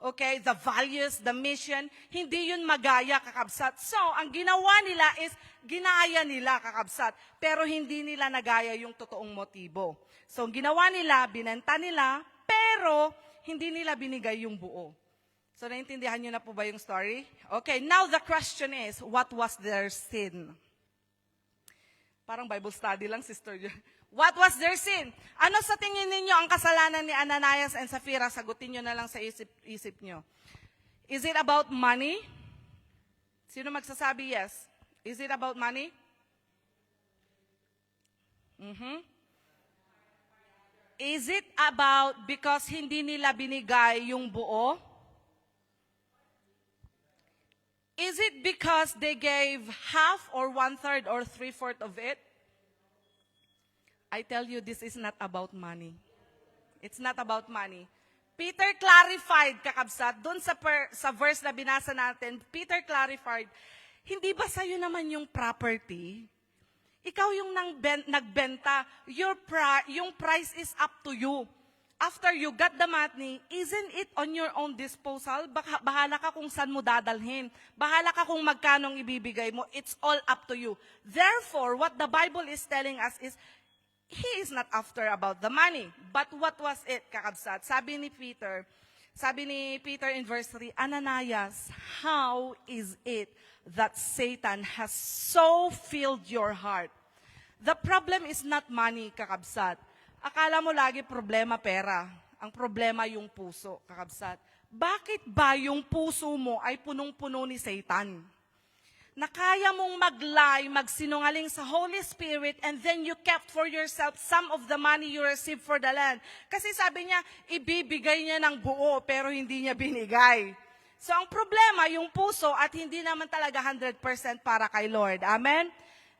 Okay? The values, the mission, hindi yun magaya, kakabsat. So, ang ginawa nila is, ginaya nila, kakabsat, pero hindi nila nagaya yung totoong motibo. So, ang ginawa nila, binenta nila, pero hindi nila binigay yung buo. So, naintindihan nyo na po ba yung story? Okay, now the question is, what was their sin? Parang Bible study lang, sister. What was their sin? Ano sa tingin ninyo ang kasalanan ni Ananias and Sapphira? Sagutin nyo na lang sa isip nyo. Is it about money? Sino magsasabi yes? Is it about money? Is it about because hindi nila binigay yung buo? Is it because they gave half or 1/3 or 3/4 of it? I tell you, this is not about money. It's not about money. Peter clarified, kakabsat, doon sa verse na binasa natin, Peter clarified, hindi ba sa'yo naman yung property? Ikaw yung nagbenta, yung price is up to you. After you got the money, isn't it on your own disposal? Bahala ka kung saan mo dadalhin. Bahala ka kung magkanong ibibigay mo. It's all up to you. Therefore, what the Bible is telling us is, He is not after about the money. But what was it, kakabsat? Sabi ni Peter in verse 3, Ananias, how is it that Satan has so filled your heart? The problem is not money, kakabsat. Akala mo lagi problema pera. Ang problema yung puso, kakabsat. Bakit ba yung puso mo ay punong-puno ni Satan? Na kaya mong mag-lie, magsinungaling sa Holy Spirit, and then you kept for yourself some of the money you received for the land. Kasi sabi niya, ibibigay niya ng buo, pero hindi niya binigay. So ang problema, yung puso, at hindi naman talaga 100% para kay Lord. Amen?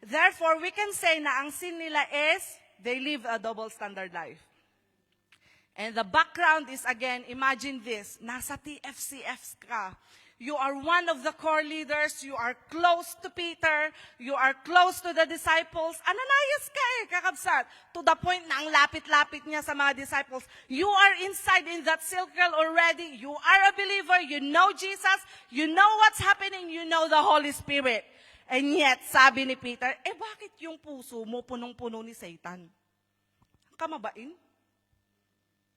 Therefore, we can say na ang sin nila is, they live a double standard life. And the background is, again, imagine this, nasa TFCFs ka. You are one of the core leaders. You are close to Peter. You are close to the disciples. Ananias ka kakabsat. To the point na ang lapit-lapit niya sa mga disciples. You are inside in that circle already. You are a believer. You know Jesus. You know what's happening. You know the Holy Spirit. And yet, sabi ni Peter, bakit yung puso mo punong-puno ni Satan? Kamabain?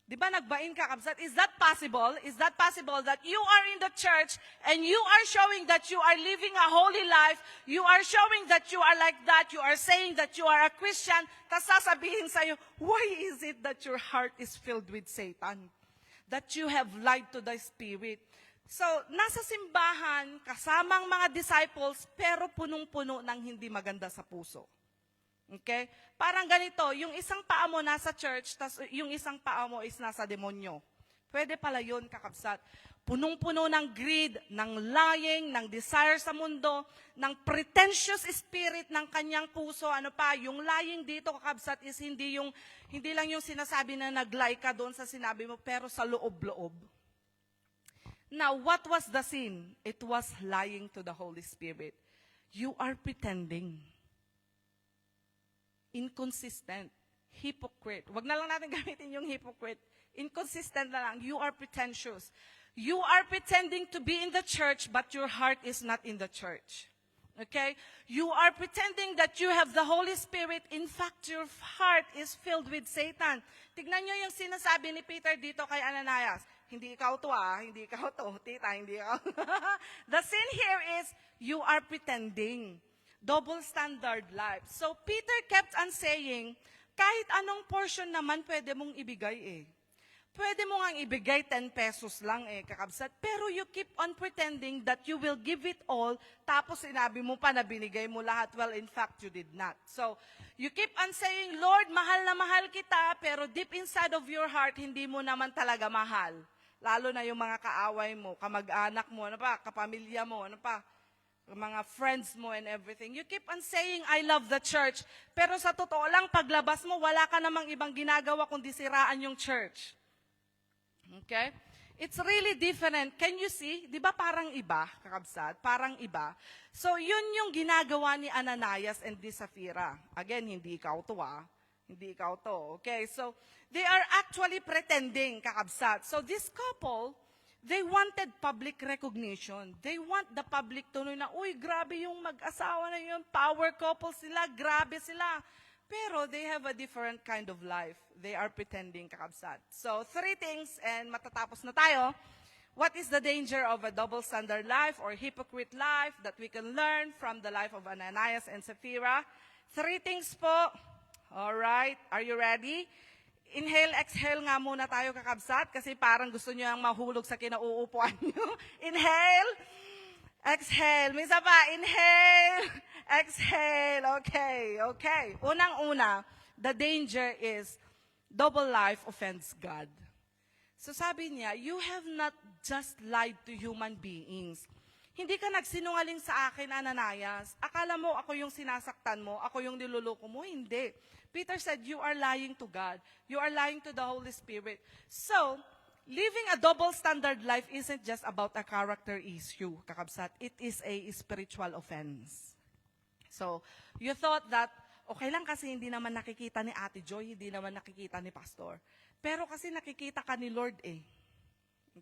Di ba nagbain ka, kabsat? Is that possible? Is that possible that you are in the church and you are showing that you are living a holy life, you are showing that you are like that, you are saying that you are a Christian, tas sasabihin sa'yo, why is it that your heart is filled with Satan? That you have lied to the Spirit? So, nasa simbahan, kasamang mga disciples, pero punong-puno ng hindi maganda sa puso. Okay? Parang ganito, yung isang paa mo nasa church, tas yung isang paa mo is nasa demonyo. Pwede pala yun, kakabsat. Punong-puno ng greed, ng lying, ng desire sa mundo, ng pretentious spirit ng kanyang puso. Ano pa, yung lying dito, kakabsat, is hindi lang yung sinasabi na nag-lie ka doon sa sinabi mo, pero sa loob-loob. Now, what was the sin? It was lying to the Holy Spirit. You are pretending. Inconsistent. Hypocrite. Wag na lang natin gamitin yung hypocrite. Inconsistent na lang. You are pretentious. You are pretending to be in the church, but your heart is not in the church. Okay? You are pretending that you have the Holy Spirit. In fact, your heart is filled with Satan. Tignan nyo yung sinasabi ni Peter dito kay Ananias. Hindi ikaw to hindi ikaw to. Tita, hindi ikaw. The sin here is, you are pretending. Double standard life. So Peter kept on saying, kahit anong portion naman pwede mong ibigay Pwede mo ngang ibigay 10 pesos lang kakabsat. Pero you keep on pretending that you will give it all, tapos sinabi mo pa na binigay mo lahat. Well, in fact, you did not. So, you keep on saying, Lord, mahal na mahal kita, pero deep inside of your heart, hindi mo naman talaga mahal. Lalo na yung mga kaaway mo, kamag-anak mo, kapamilya mo, mga friends mo and everything. You keep on saying, I love the church. Pero sa totoo lang, paglabas mo, wala ka namang ibang ginagawa kundi siraan yung church. Okay? It's really different. Can you see? Di ba parang iba, kakabsat? Parang iba. So, yun yung ginagawa ni Ananias and ni Sapphira. Again, hindi ikaw to Hindi ikaw to. Okay? So, they are actually pretending, kakabsat. So, this couple, they wanted public recognition. They want the public to know na, uy, grabe yung mag-asawa na yun, power couple sila, grabe sila. Pero they have a different kind of life. They are pretending, kakabsat. So, 3 things, and matatapos na tayo. What is the danger of a double standard life or hypocrite life that we can learn from the life of Ananias and Sapphira? 3 things po. Alright, are you ready? Inhale, exhale nga muna tayo, kakabsat, kasi parang gusto nyo ang mahulog sa kinauupuan nyo. Inhale, exhale. Misa pa, inhale, exhale. Okay. Unang-una, the danger is double life offends God. So sabi niya, you have not just lied to human beings. Hindi ka nagsinungaling sa akin, Ananias. Akala mo ako yung sinasaktan mo, ako yung niloloko mo? Hindi. Peter said, you are lying to God. You are lying to the Holy Spirit. So, living a double standard life isn't just about a character issue, kakabsat. It is a spiritual offense. So, you thought that, okay lang kasi hindi naman nakikita ni Ate Joy, hindi naman nakikita ni Pastor. Pero kasi nakikita ka ni Lord eh.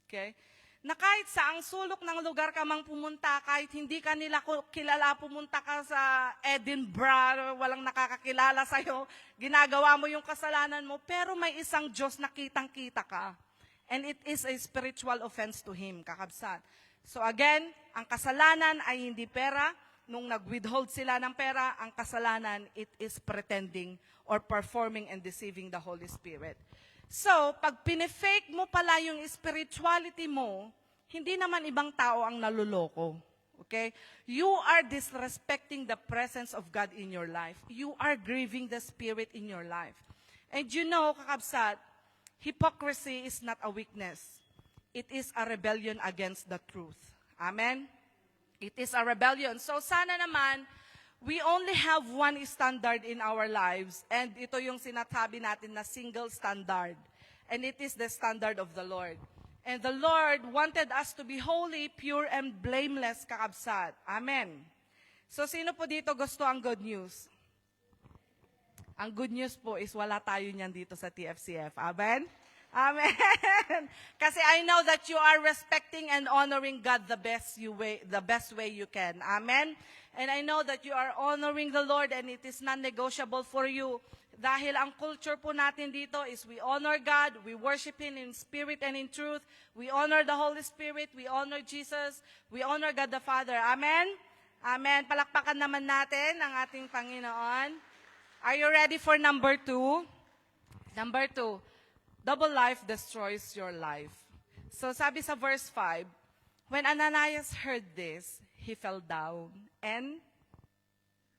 Okay? Na kahit sa ang sulok ng lugar ka mang pumunta, kahit hindi ka nila kilala, pumunta ka sa Edinburgh, walang nakakakilala sa'yo, ginagawa mo yung kasalanan mo, pero may isang Diyos na kitang-kita ka. And it is a spiritual offense to Him, kakabsat. So again, ang kasalanan ay hindi pera. Nung nag-withhold sila ng pera, ang kasalanan, it is pretending or performing and deceiving the Holy Spirit. So, pag pinifake mo pala yung spirituality mo, hindi naman ibang tao ang naluloko. Okay? You are disrespecting the presence of God in your life. You are grieving the Spirit in your life. And you know, kakabsat, hypocrisy is not a weakness. It is a rebellion against the truth. Amen? It is a rebellion. So sana naman, we only have one standard in our lives, and ito yung sinasabi natin na single standard. And it is the standard of the Lord. And the Lord wanted us to be holy, pure, and blameless, kakabsat. Amen. So sino po dito gusto ang good news? Ang good news po is wala tayo niyan dito sa TFCF. Amen? Amen. Kasi I know that you are respecting and honoring God the best way you can. Amen. And I know that you are honoring the Lord and it is non-negotiable for you. Dahil ang culture po natin dito is we honor God, we worship Him in spirit and in truth. We honor the Holy Spirit, we honor Jesus, we honor God the Father. Amen. Amen. Palakpakan naman natin ang ating Panginoon. Are you ready for number 2? Number 2. Double life destroys your life. So sabi sa verse 5, when Ananias heard this, he fell down and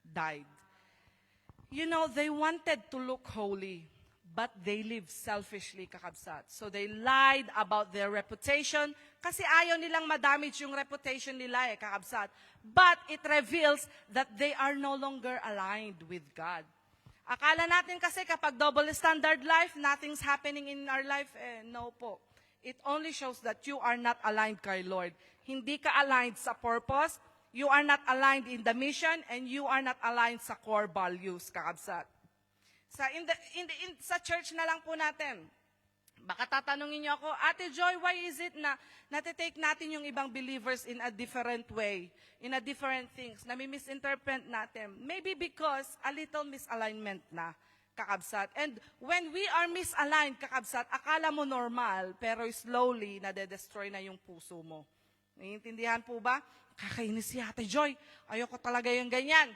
died. You know, they wanted to look holy, but they lived selfishly, kakabsat. So they lied about their reputation, kasi ayaw nilang madamage yung reputation nila kakabsat. But it reveals that they are no longer aligned with God. Akala natin kasi kapag double standard life, nothing's happening in our life. No po. It only shows that you are not aligned kay Lord. Hindi ka aligned sa purpose, you are not aligned in the mission, and you are not aligned sa core values, kakabsat. Sa church na lang po natin. Baka tatanungin niyo ako, Ate Joy, why is it na natitake natin yung ibang believers in a different way, in a different things, nami-misinterpret natin? Maybe because a little misalignment na, kakabsat. And when we are misaligned, kakabsat, akala mo normal, pero slowly, nade-destroy na yung puso mo. Naiintindihan po ba? Kakainis si Ate Joy. Ayoko talaga yung ganyan.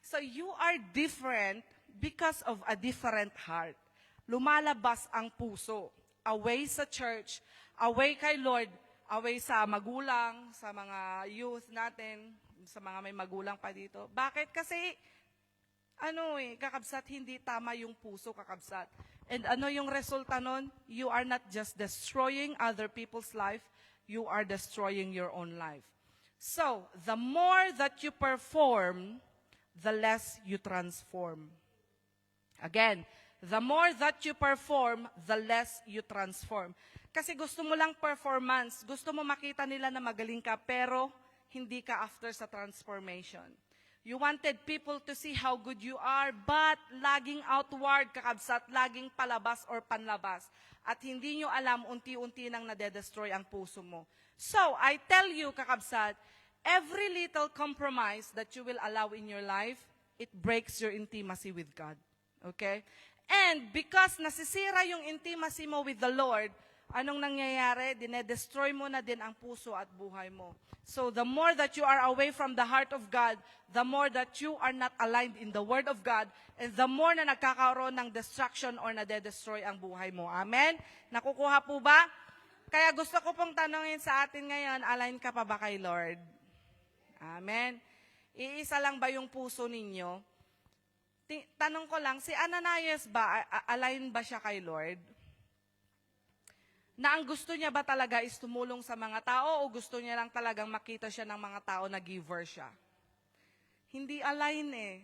So you are different because of a different heart. Lumalabas ang puso. Away sa church, away kay Lord, away sa magulang, sa mga youth natin, sa mga may magulang pa dito. Bakit? Kasi, kakabsat, hindi tama yung puso, kakabsat. And ano yung resulta nun? You are not just destroying other people's life, you are destroying your own life. So, the more that you perform, the less you transform. Again, the more that you perform, the less you transform. Kasi gusto mo lang performance, gusto mo makita nila na magaling ka, pero hindi ka after sa transformation. You wanted people to see how good you are, but laging outward, kakabsat, laging palabas or panlabas. At hindi nyo alam, unti-unti nang nade-destroy ang puso mo. So, I tell you, kakabsat, every little compromise that you will allow in your life, it breaks your intimacy with God. Okay? And because nasisira yung intimacy mo with the Lord, anong nangyayari? Dinedestroy mo na din ang puso at buhay mo. So the more that you are away from the heart of God, the more that you are not aligned in the Word of God, and the more na nagkakaroon ng destruction or nadedestroy ang buhay mo. Amen? Nakukuha po ba? Kaya gusto ko pong tanongin sa atin ngayon, align ka pa ba kay Lord? Amen? Iisa lang ba yung puso ninyo? Tanong ko lang, si Ananias ba, align ba siya kay Lord? Na ang gusto niya ba talaga is tumulong sa mga tao o gusto niya lang talagang makita siya ng mga tao na giver siya? Hindi align eh.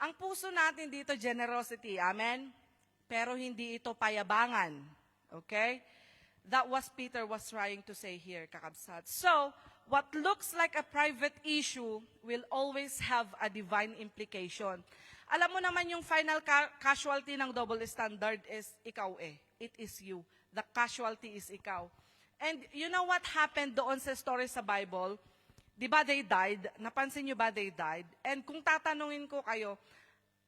Ang puso natin dito, generosity, amen? Pero hindi ito payabangan. Okay? That was Peter was trying to say here, kakabsat. So, what looks like a private issue will always have a divine implication. Alam mo naman yung final casualty ng double standard is ikaw eh. It is you. The casualty is ikaw. And you know what happened doon sa story sa Bible? Di ba they died? Napansin nyo ba they died? And kung tatanungin ko kayo,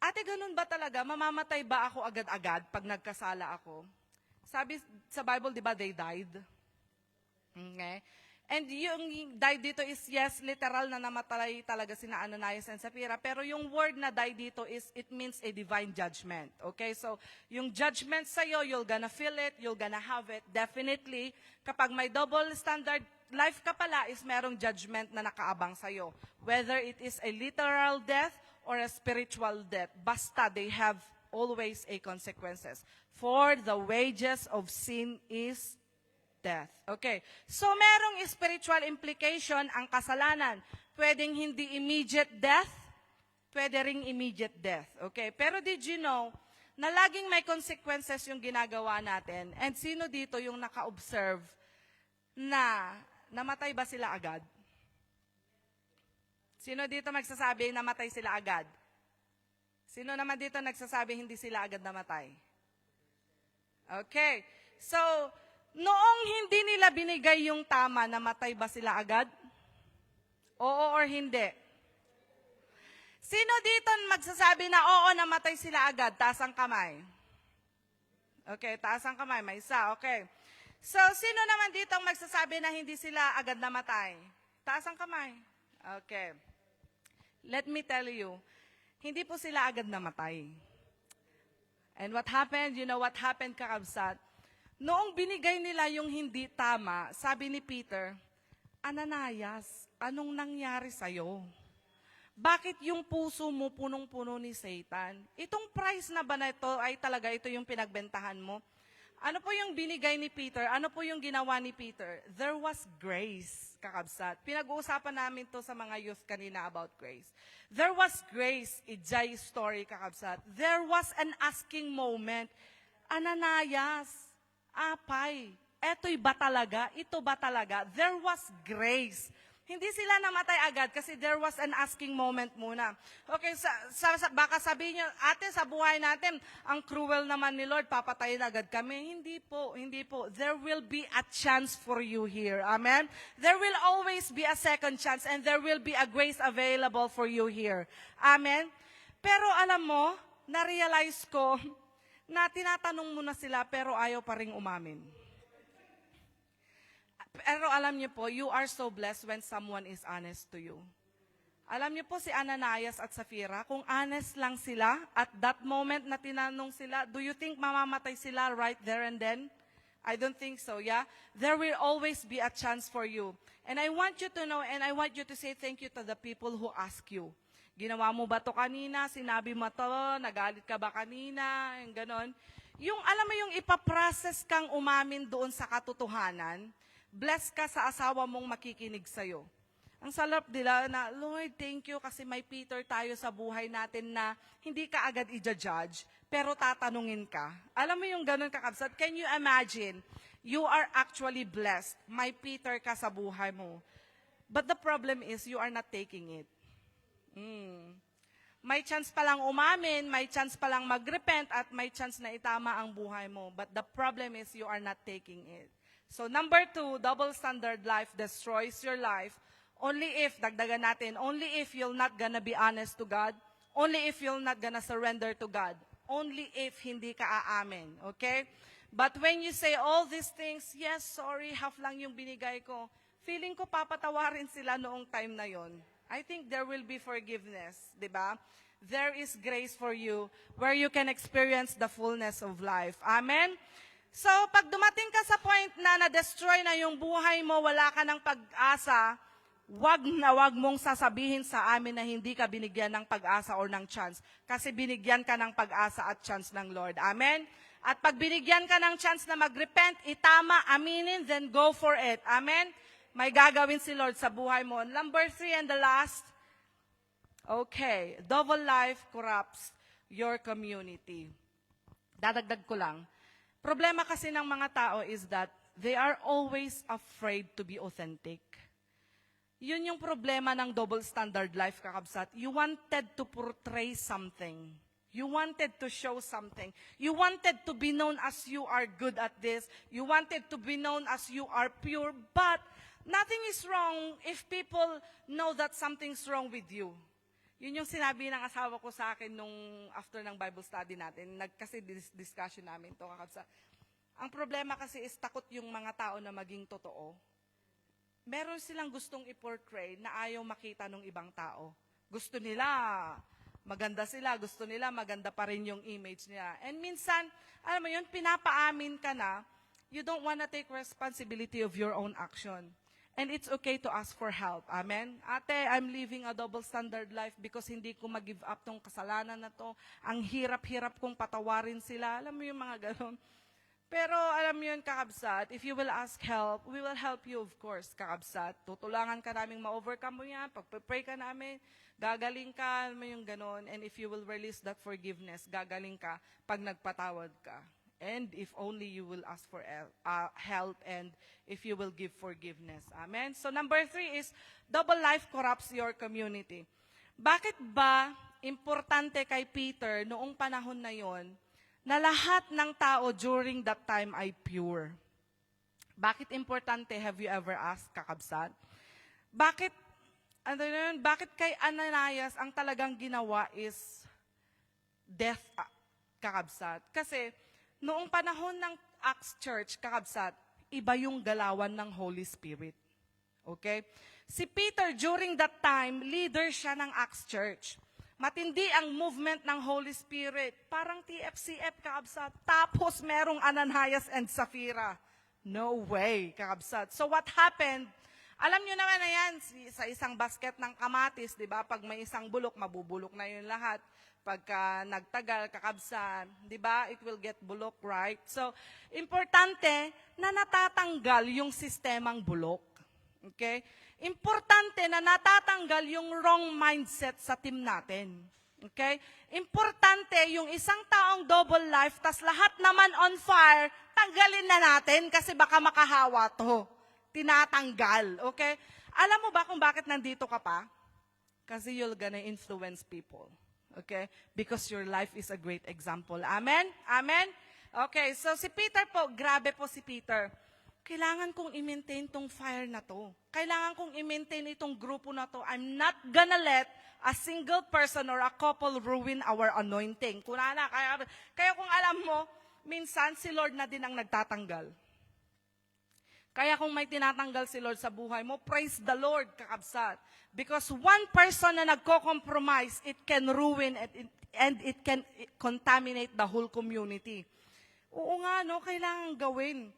ate, ganun ba talaga? Mamamatay ba ako agad-agad pag nagkasala ako? Sabi sa Bible, di ba they died? Okay. And yung died dito is, yes, literal na namatay talaga sina Ananias and Sapphira. Pero yung word na died dito is, it means a divine judgment. Okay, so yung judgment sa'yo, you're gonna feel it, you're gonna have it. Definitely, kapag may double standard life ka pala, is merong judgment na nakaabang sa'yo. Whether it is a literal death or a spiritual death. Basta, they have always a consequences. For the wages of sin is death. Okay. So, merong spiritual implication ang kasalanan. Pwedeng hindi immediate death, pwede ring immediate death. Okay. Pero did you know na laging may consequences yung ginagawa natin? And sino dito yung naka-observe na namatay ba sila agad? Sino dito magsasabi namatay sila agad? Sino naman dito nagsasabi hindi sila agad namatay? Okay. So, noong hindi nila binigay yung tama, namatay ba sila agad? Oo or hindi? Sino dito magsasabi na oo, namatay sila agad? Taas ang kamay. Okay, taas ang kamay. May isa. Okay. So, sino naman dito magsasabi na hindi sila agad namatay? Taas ang kamay. Okay. Let me tell you, hindi po sila agad namatay. And what happened? You know what happened, kakabsat? Noong binigay nila yung hindi tama, sabi ni Peter, Ananias, anong nangyari sa'yo? Bakit yung puso mo punong-puno ni Satan? Itong price na ba na ito ay talaga ito yung pinagbentahan mo? Ano po yung binigay ni Peter? Ano po yung ginawa ni Peter? There was grace, kakabsat. Pinag-uusapan namin to sa mga youth kanina about grace. There was grace, Ijay story, kakabsat. There was an asking moment. Ananias, apay, eto'y ba talaga? Ito ba talaga? There was grace. Hindi sila namatay agad kasi there was an asking moment muna. Okay, baka sabihin nyo, ate, sa buhay natin, ang cruel naman ni Lord, papatayin agad kami. Hindi po, hindi po. There will be a chance for you here. Amen? There will always be a second chance and there will be a grace available for you here. Amen? Pero alam mo, na-realize ko na tinatanong mo na sila pero ayaw pa rin umamin. Pero alam niyo po, you are so blessed when someone is honest to you. Alam niyo po si Ananias at Sapphira, kung honest lang sila, at that moment na tinanong sila, do you think mamamatay sila right there and then? I don't think so, yeah? There will always be a chance for you. And I want you to know, and I want you to say thank you to the people who ask you. Ginawa mo ba to kanina? Sinabi mo to? Nagalit ka ba kanina? Yung ganon. Yung, alam mo yung ipaprocess kang umamin doon sa katotohanan, bless ka sa asawa mong makikinig sa'yo. Ang salap nila na, Lord, thank you kasi may Peter tayo sa buhay natin na hindi ka agad i-judge, pero tatanungin ka. Alam mo yung ganun kakabsat? Can you imagine? You are actually blessed. May Peter ka sa buhay mo. But the problem is, you are not taking it. May chance palang umamin, may chance palang mag-repent, at may chance na itama ang buhay mo. But the problem is, you are not taking it. So number 2, double standard life destroys your life only if, dagdagan natin, only if you're not gonna be honest to God, only if you're not gonna surrender to God, only if hindi ka aamin, okay? But when you say all these things, yes, sorry, half lang yung binigay ko, feeling ko papatawarin sila noong time na yon. I think there will be forgiveness, di ba? There is grace for you where you can experience the fullness of life. Amen? So, pag dumating ka sa point na na-destroy na yung buhay mo, wala ka ng pag-asa, wag na wag mong sasabihin sa amin na hindi ka binigyan ng pag-asa or ng chance. Kasi binigyan ka ng pag-asa at chance ng Lord. Amen? At pag binigyan ka ng chance na mag-repent, itama, aminin, then go for it. Amen? May gagawin si Lord sa buhay mo. Number 3 and the last, okay, double life corrupts your community. Dadagdag ko lang. Problema kasi ng mga tao is that they are always afraid to be authentic. Yun yung problema ng double standard life, kakabsat. You wanted to portray something. You wanted to show something. You wanted to be known as you are good at this. You wanted to be known as you are pure. But nothing is wrong if people know that something's wrong with you. Yun yung sinabi ng asawa ko sa akin nung after ng Bible study natin. Kasi discussion namin to, kakabsat. Ang problema kasi is takot yung mga tao na maging totoo. Meron silang gustong i-portray na ayaw makita ng ibang tao. Gusto nila, maganda sila. Gusto nila, maganda pa rin yung image nila. And minsan, alam mo yun, pinapaamin ka na, you don't wanna take responsibility of your own action. And it's okay to ask for help. Amen? Ate, I'm living a double standard life because hindi ko mag-give up tong kasalanan na to. Ang hirap-hirap kong patawarin sila. Alam mo yung mga ganon. Pero alam mo yun, kakabsat, if you will ask help, we will help you, of course, kakabsat. Tutulangan ka namin ma-overcome mo yan. Pag-pray ka namin, gagaling ka, alam mo yung ganon. And if you will release that forgiveness, gagaling ka pag nagpatawad ka. And if only you will ask for help and if you will give forgiveness. Amen? So number 3 is, double life corrupts your community. Bakit ba importante kay Peter noong panahon na yon na lahat ng tao during that time ay pure? Bakit importante, have you ever asked, kakabsat? Bakit kay Ananias ang talagang ginawa is death, kakabsat? Kasi noong panahon ng Acts Church, kakabsat, iba yung galawan ng Holy Spirit. Okay? Si Peter, during that time, leader siya ng Acts Church. Matindi ang movement ng Holy Spirit. Parang TFCF, kakabsat. Tapos merong Ananias and Sapphira. No way, kakabsat. So what happened? Alam nyo naman na yan, sa isang basket ng kamatis, di ba? Pag may isang bulok, mabubulok na yun lahat. Pagka nagtagal, kakabsat, di ba? It will get bulok, right? So, importante na natatanggal yung sistemang bulok. Okay? Importante na natatanggal yung wrong mindset sa team natin. Okay? Importante yung isang taong double life, tas lahat naman on fire, tanggalin na natin kasi baka makahawa to. Tinatanggal. Okay? Alam mo ba kung bakit nandito ka pa? Kasi you're gonna influence people. Okay? Because your life is a great example. Amen? Amen? Okay, so si Peter po, grabe po si Peter. Kailangan kong i-maintain tong fire na to. Kailangan kong i-maintain itong grupo na to. I'm not gonna let a single person or a couple ruin our anointing. Kaya kung alam mo, minsan si Lord na din ang nagtatanggal. Kaya kung may tinatanggal si Lord sa buhay mo, praise the Lord, kakabsat. Because one person na nagko-compromise, it can ruin and it can contaminate the whole community. Oo nga, no, kailangan gawin.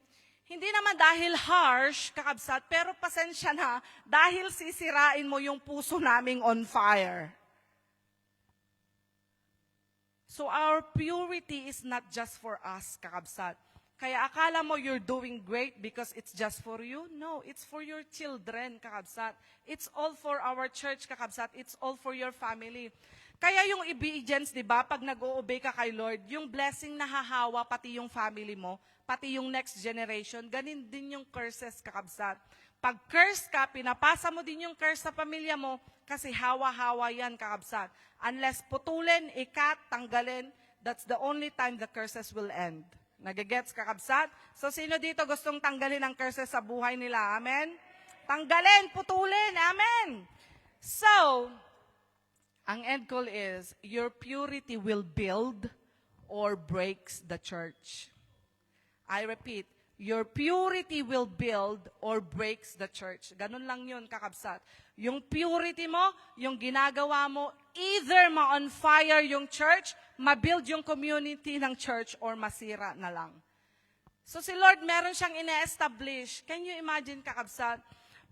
Hindi naman dahil harsh, kakabsat, pero pasensya na, dahil sisirain mo yung puso naming on fire. So our purity is not just for us, kakabsat. Kaya akala mo you're doing great because it's just for you? No, it's for your children, kakabsat. It's all for our church, kakabsat. It's all for your family. Kaya yung obedience, di ba, pag nag-o-obey ka kay Lord, yung blessing na hahawa pati yung family mo, pati yung next generation, ganin din yung curses, kakabsat. Pag curse ka, pinapasa mo din yung curse sa pamilya mo, kasi hawa-hawa yan, kakabsat. Unless putulin, ikat, tanggalin, that's the only time the curses will end. Nagigets, kakabsat? So, sino dito gustong tanggalin ang curses sa buhay nila? Amen? Tanggalin, putulin. Amen? So, ang end goal is, your purity will build or breaks the church. I repeat, your purity will build or breaks the church. Ganun lang yun, kakabsat. Yung purity mo, yung ginagawa mo, either ma-on fire yung church, ma-build yung community ng church, or masira na lang. So si Lord, meron siyang ine-establish. Can you imagine, kakabsat?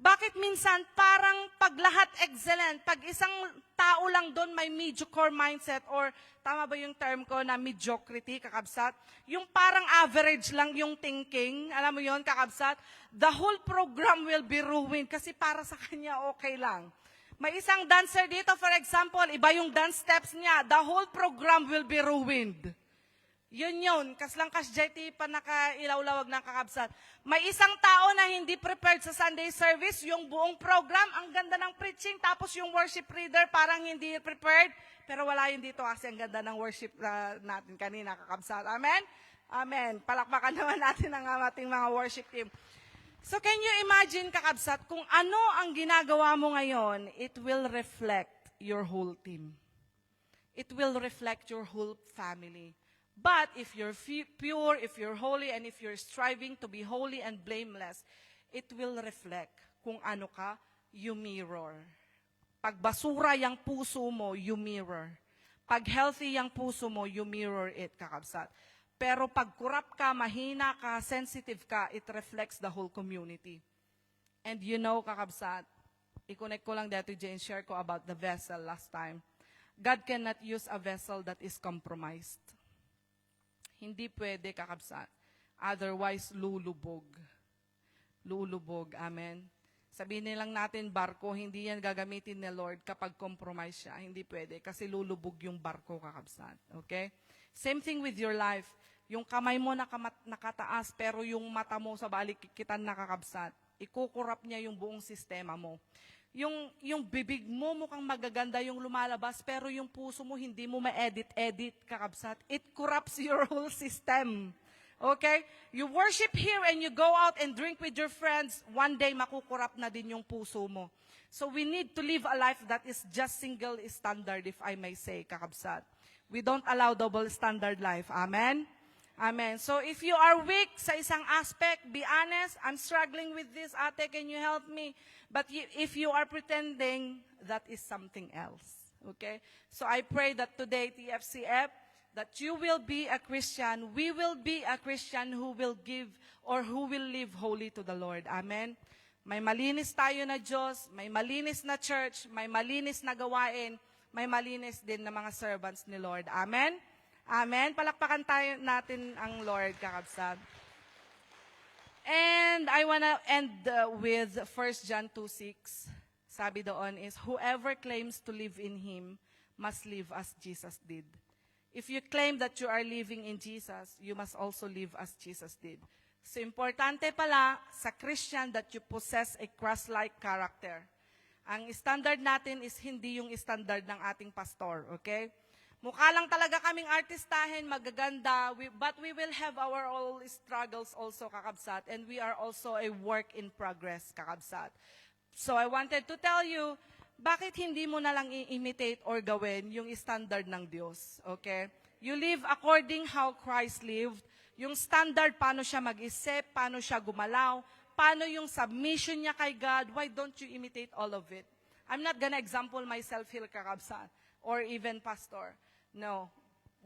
Bakit minsan parang pag lahat excellent, pag isang tao lang doon may mediocre mindset or tama ba yung term ko na mediocrity, kakabsat? Yung parang average lang yung thinking, alam mo yon kakabsat? The whole program will be ruined kasi para sa kanya okay lang. May isang dancer dito, for example, iba yung dance steps niya, the whole program will be ruined. Yun, kas JT pa nakailawlawag ng kakabsat. May isang tao na hindi prepared sa Sunday service, yung buong program, ang ganda ng preaching, tapos yung worship leader parang hindi prepared, pero wala yun dito kasi ang ganda ng worship natin kanina, kakabsat. Amen? Amen. Palakpakan naman natin ang ating mga worship team. So can you imagine, kakabsat, kung ano ang ginagawa mo ngayon, it will reflect your whole team. It will reflect your whole family. But if you're pure, if you're holy, and if you're striving to be holy and blameless, it will reflect kung ano ka, you mirror. Pag basura yung puso mo, you mirror. Pag healthy yung puso mo, you mirror it, kakabsat. Pero pag corrupt ka, mahina ka, sensitive ka, it reflects the whole community. And you know, kakabsat, i-connect ko lang dito, Jane, share ko about the vessel last time. God cannot use a vessel that is compromised. Hindi pwede, kakabsat. Otherwise, lulubog. Lulubog. Amen. Sabihin nilang natin, barko, hindi yan gagamitin ni Lord kapag compromise siya. Hindi pwede kasi lulubog yung barko, kakabsat. Okay? Same thing with your life. Yung kamay mo nakataas, pero yung mata mo sa balikitan nakakabsat. Ikukurap niya yung buong sistema mo. Yung bibig mo mukhang magaganda yung lumalabas, pero yung puso mo hindi mo ma-edit, kakabsat. It corrupts your whole system. Okay? You worship here and you go out and drink with your friends, one day makukurap na din yung puso mo. So we need to live a life that is just single standard, if I may say, kakabsat. We don't allow double standard life. Amen? Amen. So if you are weak sa isang aspect, be honest, I'm struggling with this, ate, can you help me? But if you are pretending, that is something else. Okay? So I pray that today, TFCF, that you will be a Christian, we will be a Christian who will give or who will live holy to the Lord. Amen? May malinis tayo na Diyos, may malinis na church, may malinis na gawain, may malinis din na mga servants ni Lord. Amen? Amen? Palakpakan tayo natin ang Lord, kakabsat. And I want to end with 1 John 2:6. Sabi doon is, whoever claims to live in Him must live as Jesus did. If you claim that you are living in Jesus, you must also live as Jesus did. So importante pala sa Christian that you possess a Christ-like character. Ang standard natin is hindi yung standard ng ating pastor, okay? Mukha lang talaga kaming artistahin, magaganda, but we will have our all struggles also, kakabsat, and we are also a work in progress, kakabsat. So I wanted to tell you, bakit hindi mo na lang i-imitate or gawin yung standard ng Diyos, okay? You live according how Christ lived, yung standard, paano siya mag-isip, paano siya gumalaw, paano yung submission niya kay God, why don't you imitate all of it? I'm not gonna example myself here, kakabsat, or even pastor. No.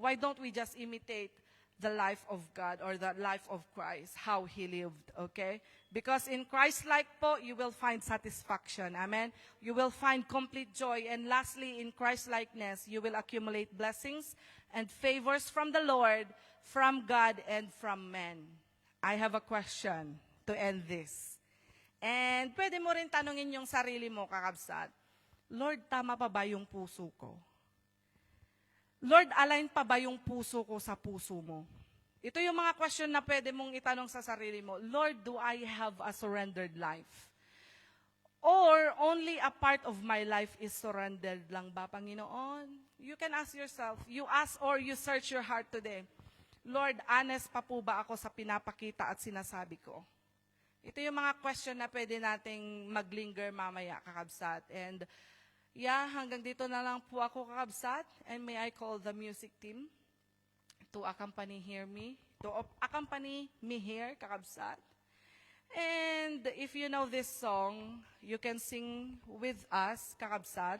Why don't we just imitate the life of God or the life of Christ, how He lived, okay? Because in Christ-like po, you will find satisfaction, amen? You will find complete joy. And lastly, in Christ-likeness, you will accumulate blessings and favors from the Lord, from God, and from men. I have a question to end this. And pwede mo rin tanungin yung sarili mo, kakabsat, Lord, tama pa ba yung puso ko? Lord, align pa ba yung puso ko sa puso mo? Ito yung mga question na pwede mong itanong sa sarili mo. Lord, do I have a surrendered life? Or only a part of my life is surrendered lang ba, Panginoon? You can ask yourself. You ask or you search your heart today. Lord, honest pa po ba ako sa pinapakita at sinasabi ko? Ito yung mga question na pwede nating maglinger mamaya, kakabsat. And yeah, hanggang dito na lang po ako, kakabsat. And may I call the music team to accompany me here, kakabsat. And if you know this song, you can sing with us, kakabsat.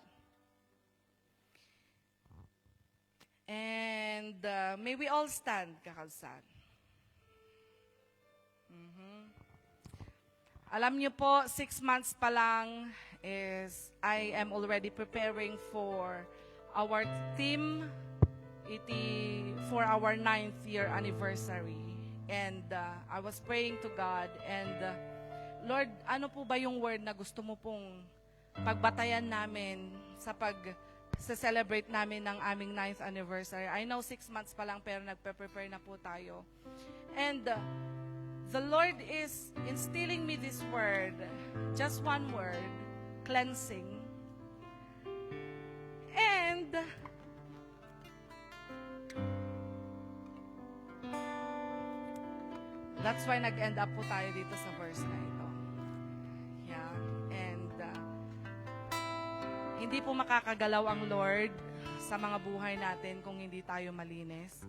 And may we all stand, kakabsat. Alam niyo po, 6 months pa lang is I am already preparing for our team for our 9th year anniversary. And I was praying to God and Lord, ano po ba yung word na gusto mo pong pagbatayan namin sa celebrate namin ng aming 9th anniversary? I know 6 months pa lang pero nagpe-prepare na po tayo. And the Lord is instilling me this word, just one word, cleansing. And that's why nag-end up po tayo dito sa verse na ito. Yeah. And hindi po makakagalaw ang Lord sa mga buhay natin kung hindi tayo malinis.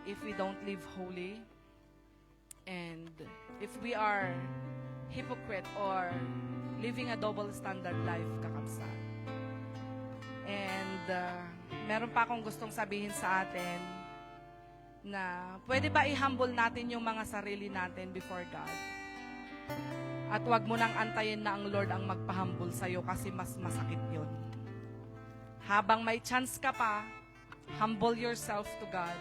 If we don't live holy, and if we are hypocrite or living a double standard life, kakabsat. And meron pa akong gustong sabihin sa atin na pwede ba i-humble natin yung mga sarili natin before God? At wag mo nang antayin na ang Lord ang magpa-humble sa'yo kasi mas masakit yun. Habang may chance ka pa, humble yourself to God.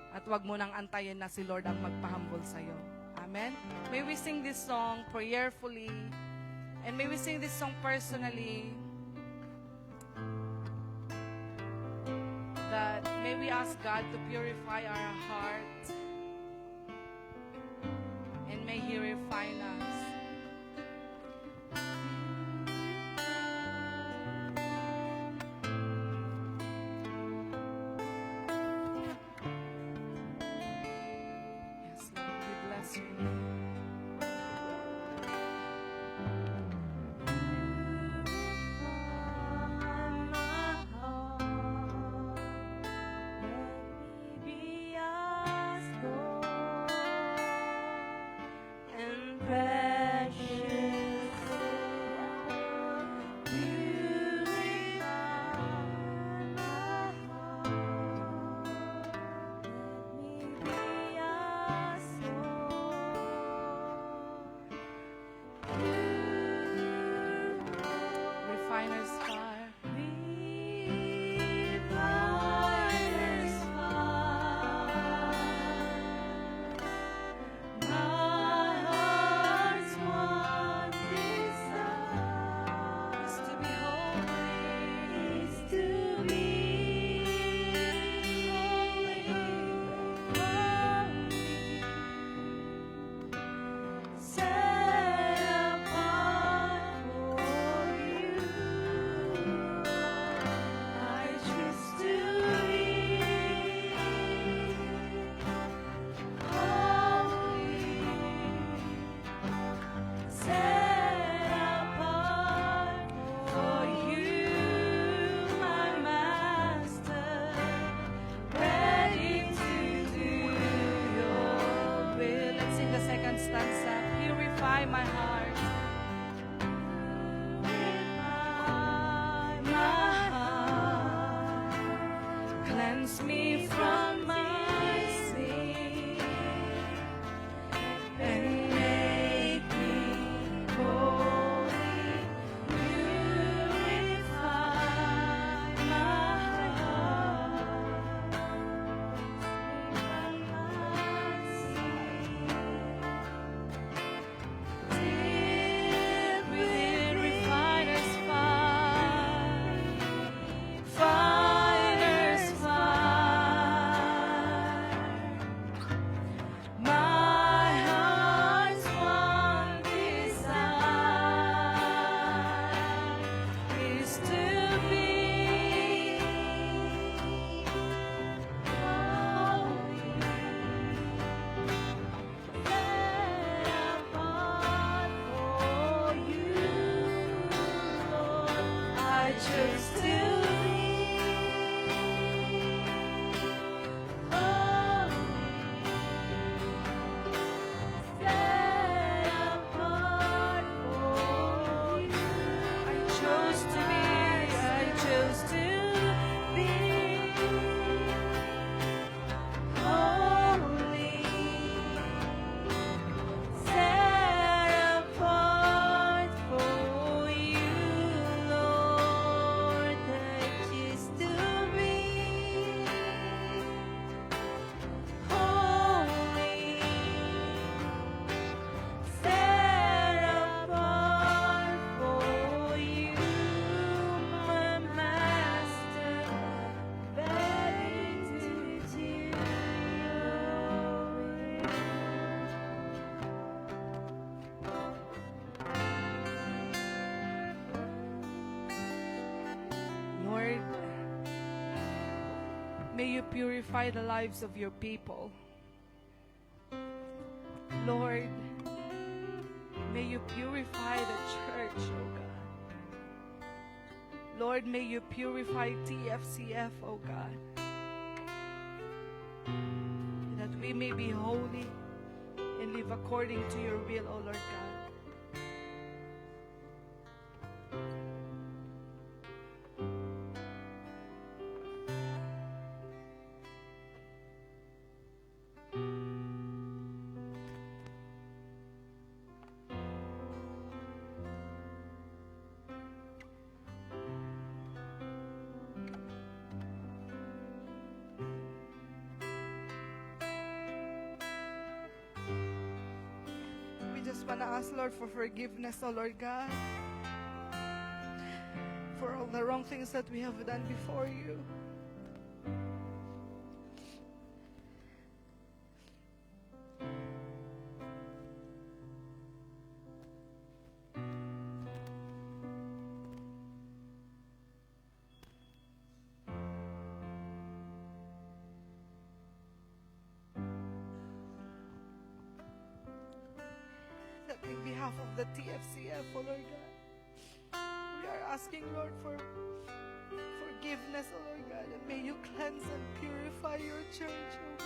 At wag mo nang antayin na si Lord ang magpa-humble sa'yo. Amen? May we sing this song prayerfully, and may we sing this song personally, that may we ask God to purify our heart, and may He refine us. Yes, Lord, we bless you. Be as gold and precious, beautify my heart. Let me be as gold. Refiner's fire. Refiner's fire. My heart's one desire is to be holy, is to be holy, set apart for you. I choose to be holy, set apart for you, my Master, ready to do your will. Let's sing the second stanza. Purify my heart. Purify my heart. Cleanse me from my sin And make me holy. Purify my heart. Take May you purify the lives of your people. Lord, may you purify the church, oh God. Lord, may you purify TFCF, oh God. That we may be holy and live according to your will, oh Lord God. We just want to ask, Lord, for forgiveness, oh Lord God, for all the wrong things that we have done before you. That in behalf of the TFCF, oh Lord God, we are asking, Lord, for forgiveness, oh Lord God, and may you cleanse and purify your church, oh God.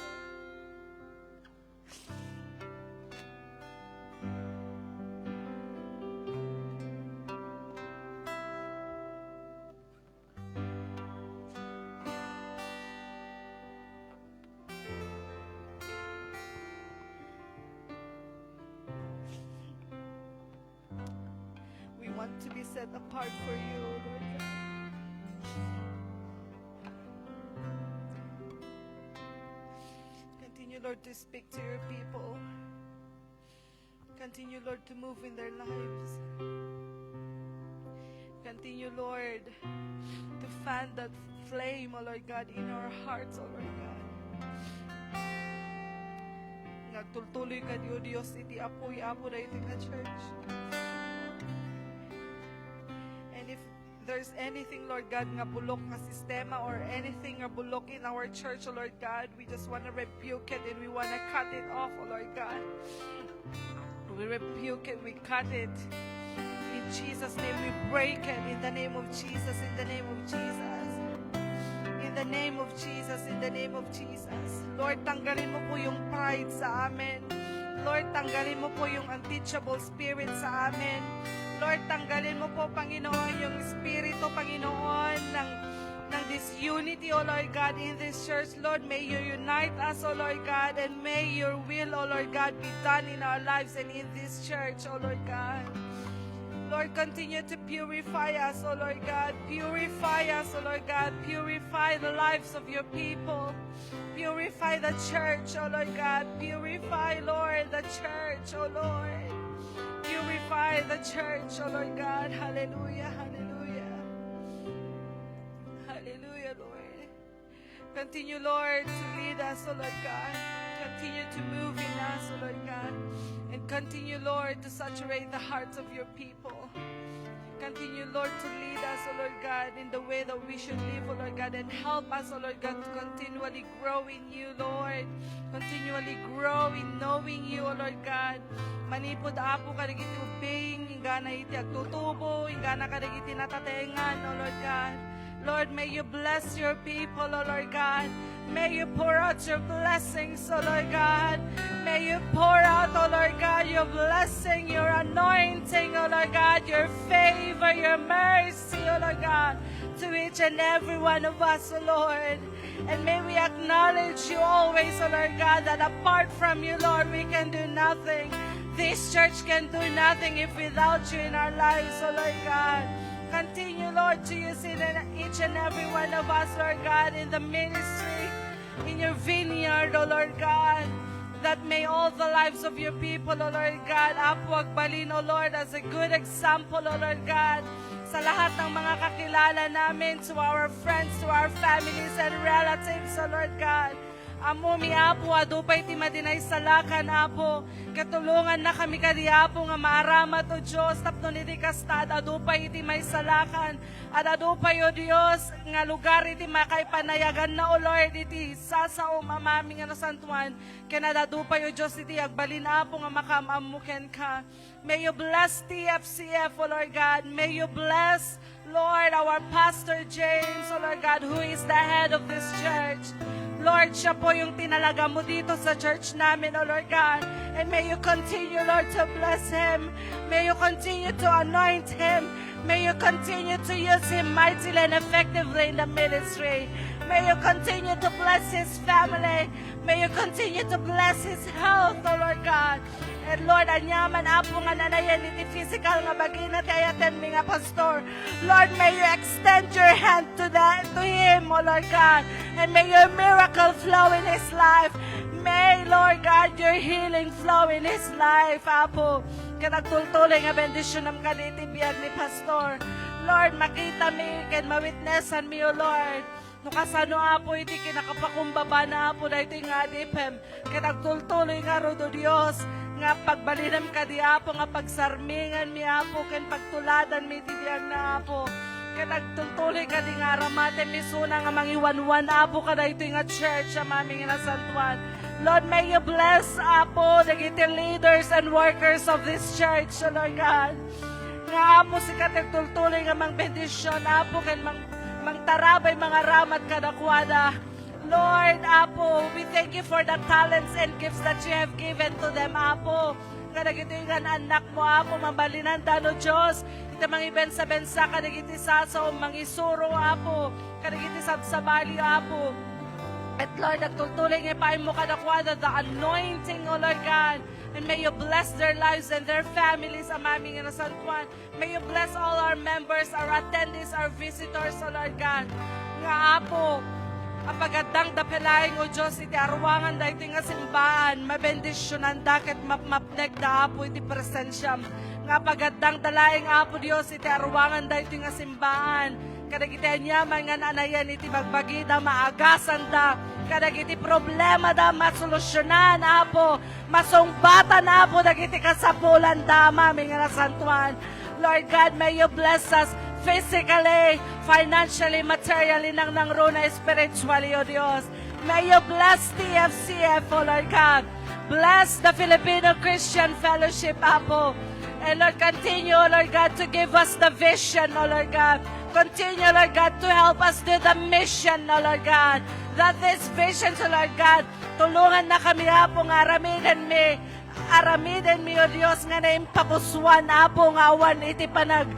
We want to be set apart for you, oh Lord God. Continue, Lord, to speak to your people. Continue, Lord, to move in their lives. Continue, Lord, to fan that flame, oh Lord God, in our hearts, oh Lord God. Nagtultuloy ka diyo, Diyos, iti apoy-apo na iti ka church. And if there's anything, Lord God, nga bulok nga sistema or anything nga bulok in our church, oh Lord God, we just want to rebuke it and we want to cut it off, oh Lord God. We rebuke it, we cut it. In Jesus' name, we break it. In the name of Jesus, in the name of Jesus. In the name of Jesus, in the name of Jesus. Lord, tanggalin mo po yung pride sa amin. Lord, tanggalin mo po yung unteachable spirit sa amin. Lord, tanggalin mo po, Panginoon, yung spirito, Panginoon, ng disunity, O Lord God, in this church. Lord, may you unite us, O Lord God, and may your will, O Lord God, be done in our lives and in this church, O Lord God. Lord, continue to purify us, O Lord God. Purify us, O Lord God. Purify the lives of your people. Purify the church, O Lord God. Purify, Lord, the church, O Lord. Purify the church, O Lord God. Hallelujah, hallelujah. Hallelujah, Lord. Continue, Lord, to lead us, O Lord God. Continue to move in us, O Lord God. And continue, Lord, to saturate the hearts of your people. Continue, Lord, to lead us, O Lord God, in the way that we should live, O Lord God, and help us, O Lord God, to continually grow in you, Lord. Continually grow in knowing you, O Lord God. Manipod apo ka nagiti ubing, ingana iti agtutubo, ingana ka nagiti natatengan, O Lord God. Lord, may you bless your people, O Lord God. May you pour out your blessings, O Lord God. May you pour out, O Lord God, your blessing, your anointing, O Lord God, your favor, your mercy, O Lord God, to each and every one of us, O Lord. And may we acknowledge you always, O Lord God, that apart from you, Lord, we can do nothing. This church can do nothing if without you in our lives, O Lord God. Continue, Lord, to use each and every one of us, Lord God, in the ministry, in your vineyard, O Lord God, that may all the lives of your people, O Lord God, Apo Agbalin, O Lord, as a good example, O Lord God, sa lahat ng mga kakilala namin, to our friends, to our families and relatives, O Lord God. Amo mi Apo, adupay ti madinay salakan, Apo. Katulungan na kami kadi, Apo, nga maaramat o Diyos, tapno ni di kastad, adupay iti may salakan, at adupay o Diyos, nga lugar iti makay panayagan na o Lord, iti sasaom amami nga nasantuan, kinadadupay o Diyos, iti agbalin, Apo, nga makamamuken ka. May you bless TFCF, O Lord God. May you bless, Lord, our Pastor James, O Lord God, who is the head of this church. Lord, siya po yung tinalaga mo dito sa church namin, O Lord God. And may you continue, Lord, to bless him. May you continue to anoint him. May you continue to use him mightily and effectively in the ministry. May you continue to bless his family. May you continue to bless his health, O Lord God. And Lord, anyaman apo nga nanayan iti physical nga bagina ti ayaten mi nga pastor. Lord, may you extend your hand to him, O Lord God. And may your miracle flow in his life. May, Lord God, your healing flow in his life, Apo. Kanagtultuloy nga bendisyon ng kaniti biyag ni pastor. Lord, makita mi, ken mawitnessan mi, O Lord. No kasano, Apo, iti kinakapakumbaba na, Apo, na iti nga dipem. Kanagtultuloy nga rodo Diyos. Nga pagbalinam ka di, Apo, nga pagsarmingan mi, Apo, ken pagtuladan mi iti biyag na, Apo. Kanagtultuloy ka di nga ramate mi suna nga mangiwanwan, Apo, kada ito nga church, amami nga nasantuan. Lord, may you bless, Apo, the leaders and workers of this church, O Lord God. Nga, Apo, si katagtultuloy nga mang bendisyon, Apo, ken mangtarabay mga ramat kadakwada. Lord, Apo, we thank you for the talents and gifts that you have given to them, Apo. Kadagiti nga anak mo, Apo, mabalinan dano Diyos. Ito mga ibensa-bensa, kadagiti saso, mangisuro, Apo. Kadagiti sabsabali, Apo. At Lord, nagtutuloy nga pain mo kadakwada, the anointing, O Lord God. And may you bless their lives and their families, amami nga nasantuan. May you bless all our members, our attendees, our visitors, O Lord God. Nga, Apo, apagadang dapelaing, O Diyos, iti arwangan da iti nga simbahan, mabendisyonan da, ket mapmapnek da, Apo, iti presensyam. Nga pagadang dalaing, Apo Diyos, iti arwangan da iti nga simbahan. Kadagiti anyaman nga nanayan, iti magbagi da, maagasan da. Kadagiti problema da, masolusyonan, Apo. Masungbatan, Apo, dagiti kasapulan da, mami nga nasantuan. Lord God, may you bless us physically, financially, materially, nang runa spiritually, O Diyos. May you bless TFCF, O Lord God. Bless the Filipino Christian Fellowship, Apo. And Lord, continue, O Lord God, to give us the vision, O Lord God. Continue, Lord God, to help us do the mission, O Lord God. That this vision, O Lord God, tulungan na kami, Apo, nga aramiden mi, O Diyos, nga naimpapuswan, Apo, nga awan iti panag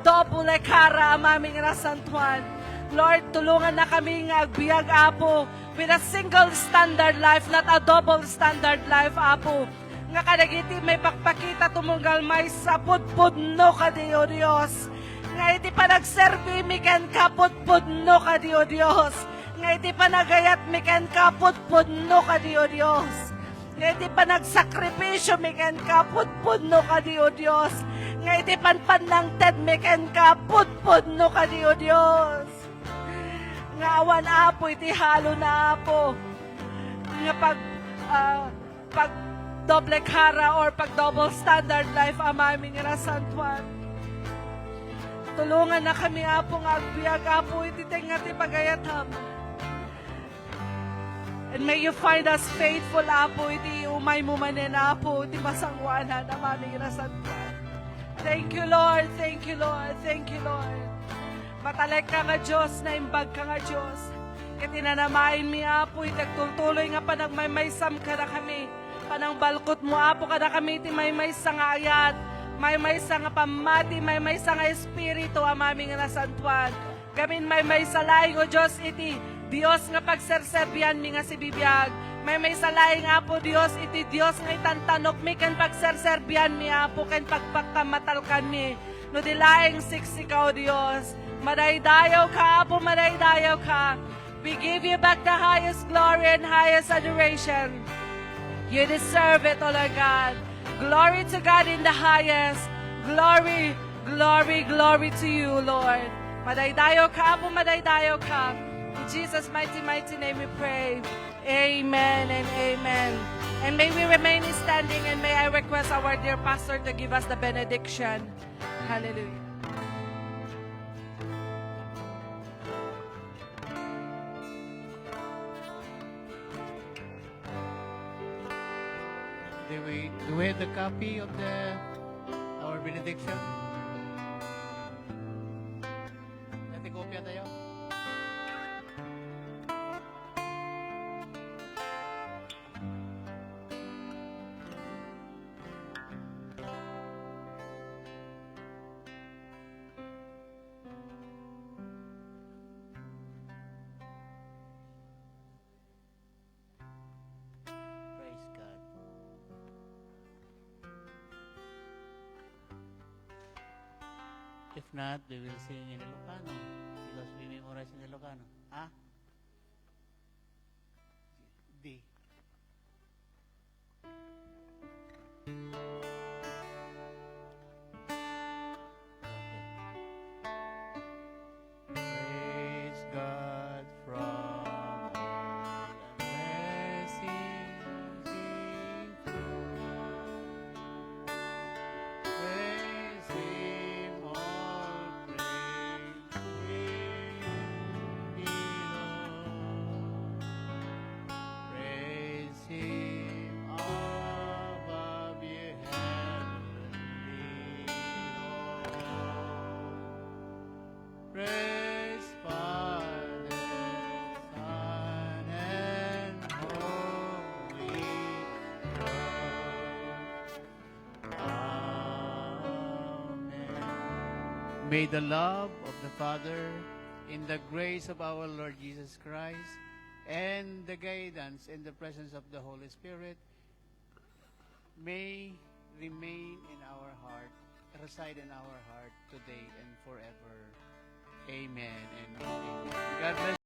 double kara, amaming rasantuan. Lord, tulungan na kami nga agbiag, Apo, with a single standard life, not a double standard life, Apo. Nga kadagiti may pakpakita tumunggal may sapudpudno ka di, O Diyos. Nga iti panagservi miken kapudpudno ka di, O Diyos. Nga iti panagayat miken kapudpudno ka di, O Diyos. Nga iti panagsakripisyo miken kapudpudno ka di, O Diyos. Nga iti panpanangted miken kapudpudno ka di, O Diyos. Nga awan, Apo, iti halo na, Apo. Nga pag doble kara or pag double standard life, amaming rasantuan. Tulungan na kami, Apo, nga agbiag, Apo, iti tenga ti pagayatam. And may you find us faithful, Apo, iti umay mo manen, Apo, iti masangwanan, amaming rasantuan. Thank you, Lord. Thank you, Lord. Thank you, Lord. Matalek ka nga Diyos, naimbag ka nga Diyos. Katinanamain mi, Apo, itagtultuloy nga panagmaymaysam ka na kami. Panang balkot mo, Apo, ka na kami iti maymaysa nga ayat. Maymaysa nga pamati, maymaysa nga espiritu, amaming nga nasantuan. Gamin maymaysa laing, O Diyos, iti Diyos nga pagserserbihan mi nga si bibiyag. Maymaysa laing, Apo, Diyos, iti Diyos nga itantanok mi ken pagserserbihan mi, Apo, ken pagpakamatalkan mi. No di laing siksikaw, Diyos. Madaydayaw ka, Apo, madaydayaw ka. We give you back the highest glory and highest adoration. You deserve it, O Lord God. Glory to God in the highest. Glory, glory, glory to you, Lord. Madaydayaw ka, Apo, madaydayaw ka. Jesus' mighty, mighty name we pray. Amen and amen. And may we remain standing, and may I request our dear pastor to give us the benediction. Hallelujah. Do we have the copy of our benediction? Dati kopya tayo. Praise God. If not, we will sing in Ilocano because we memorize in Ilocano. Ah? D. Praise God from all blessings praise Him, all praise Him, praise Him above ye heavenly Lord. Praise Father, Son, and Holy Ghost. Amen. May the love of the Father, in the grace of our Lord Jesus Christ, and the guidance and the presence of the Holy Spirit may remain in our heart, reside in our heart today and forever. Amen and amen. God bless.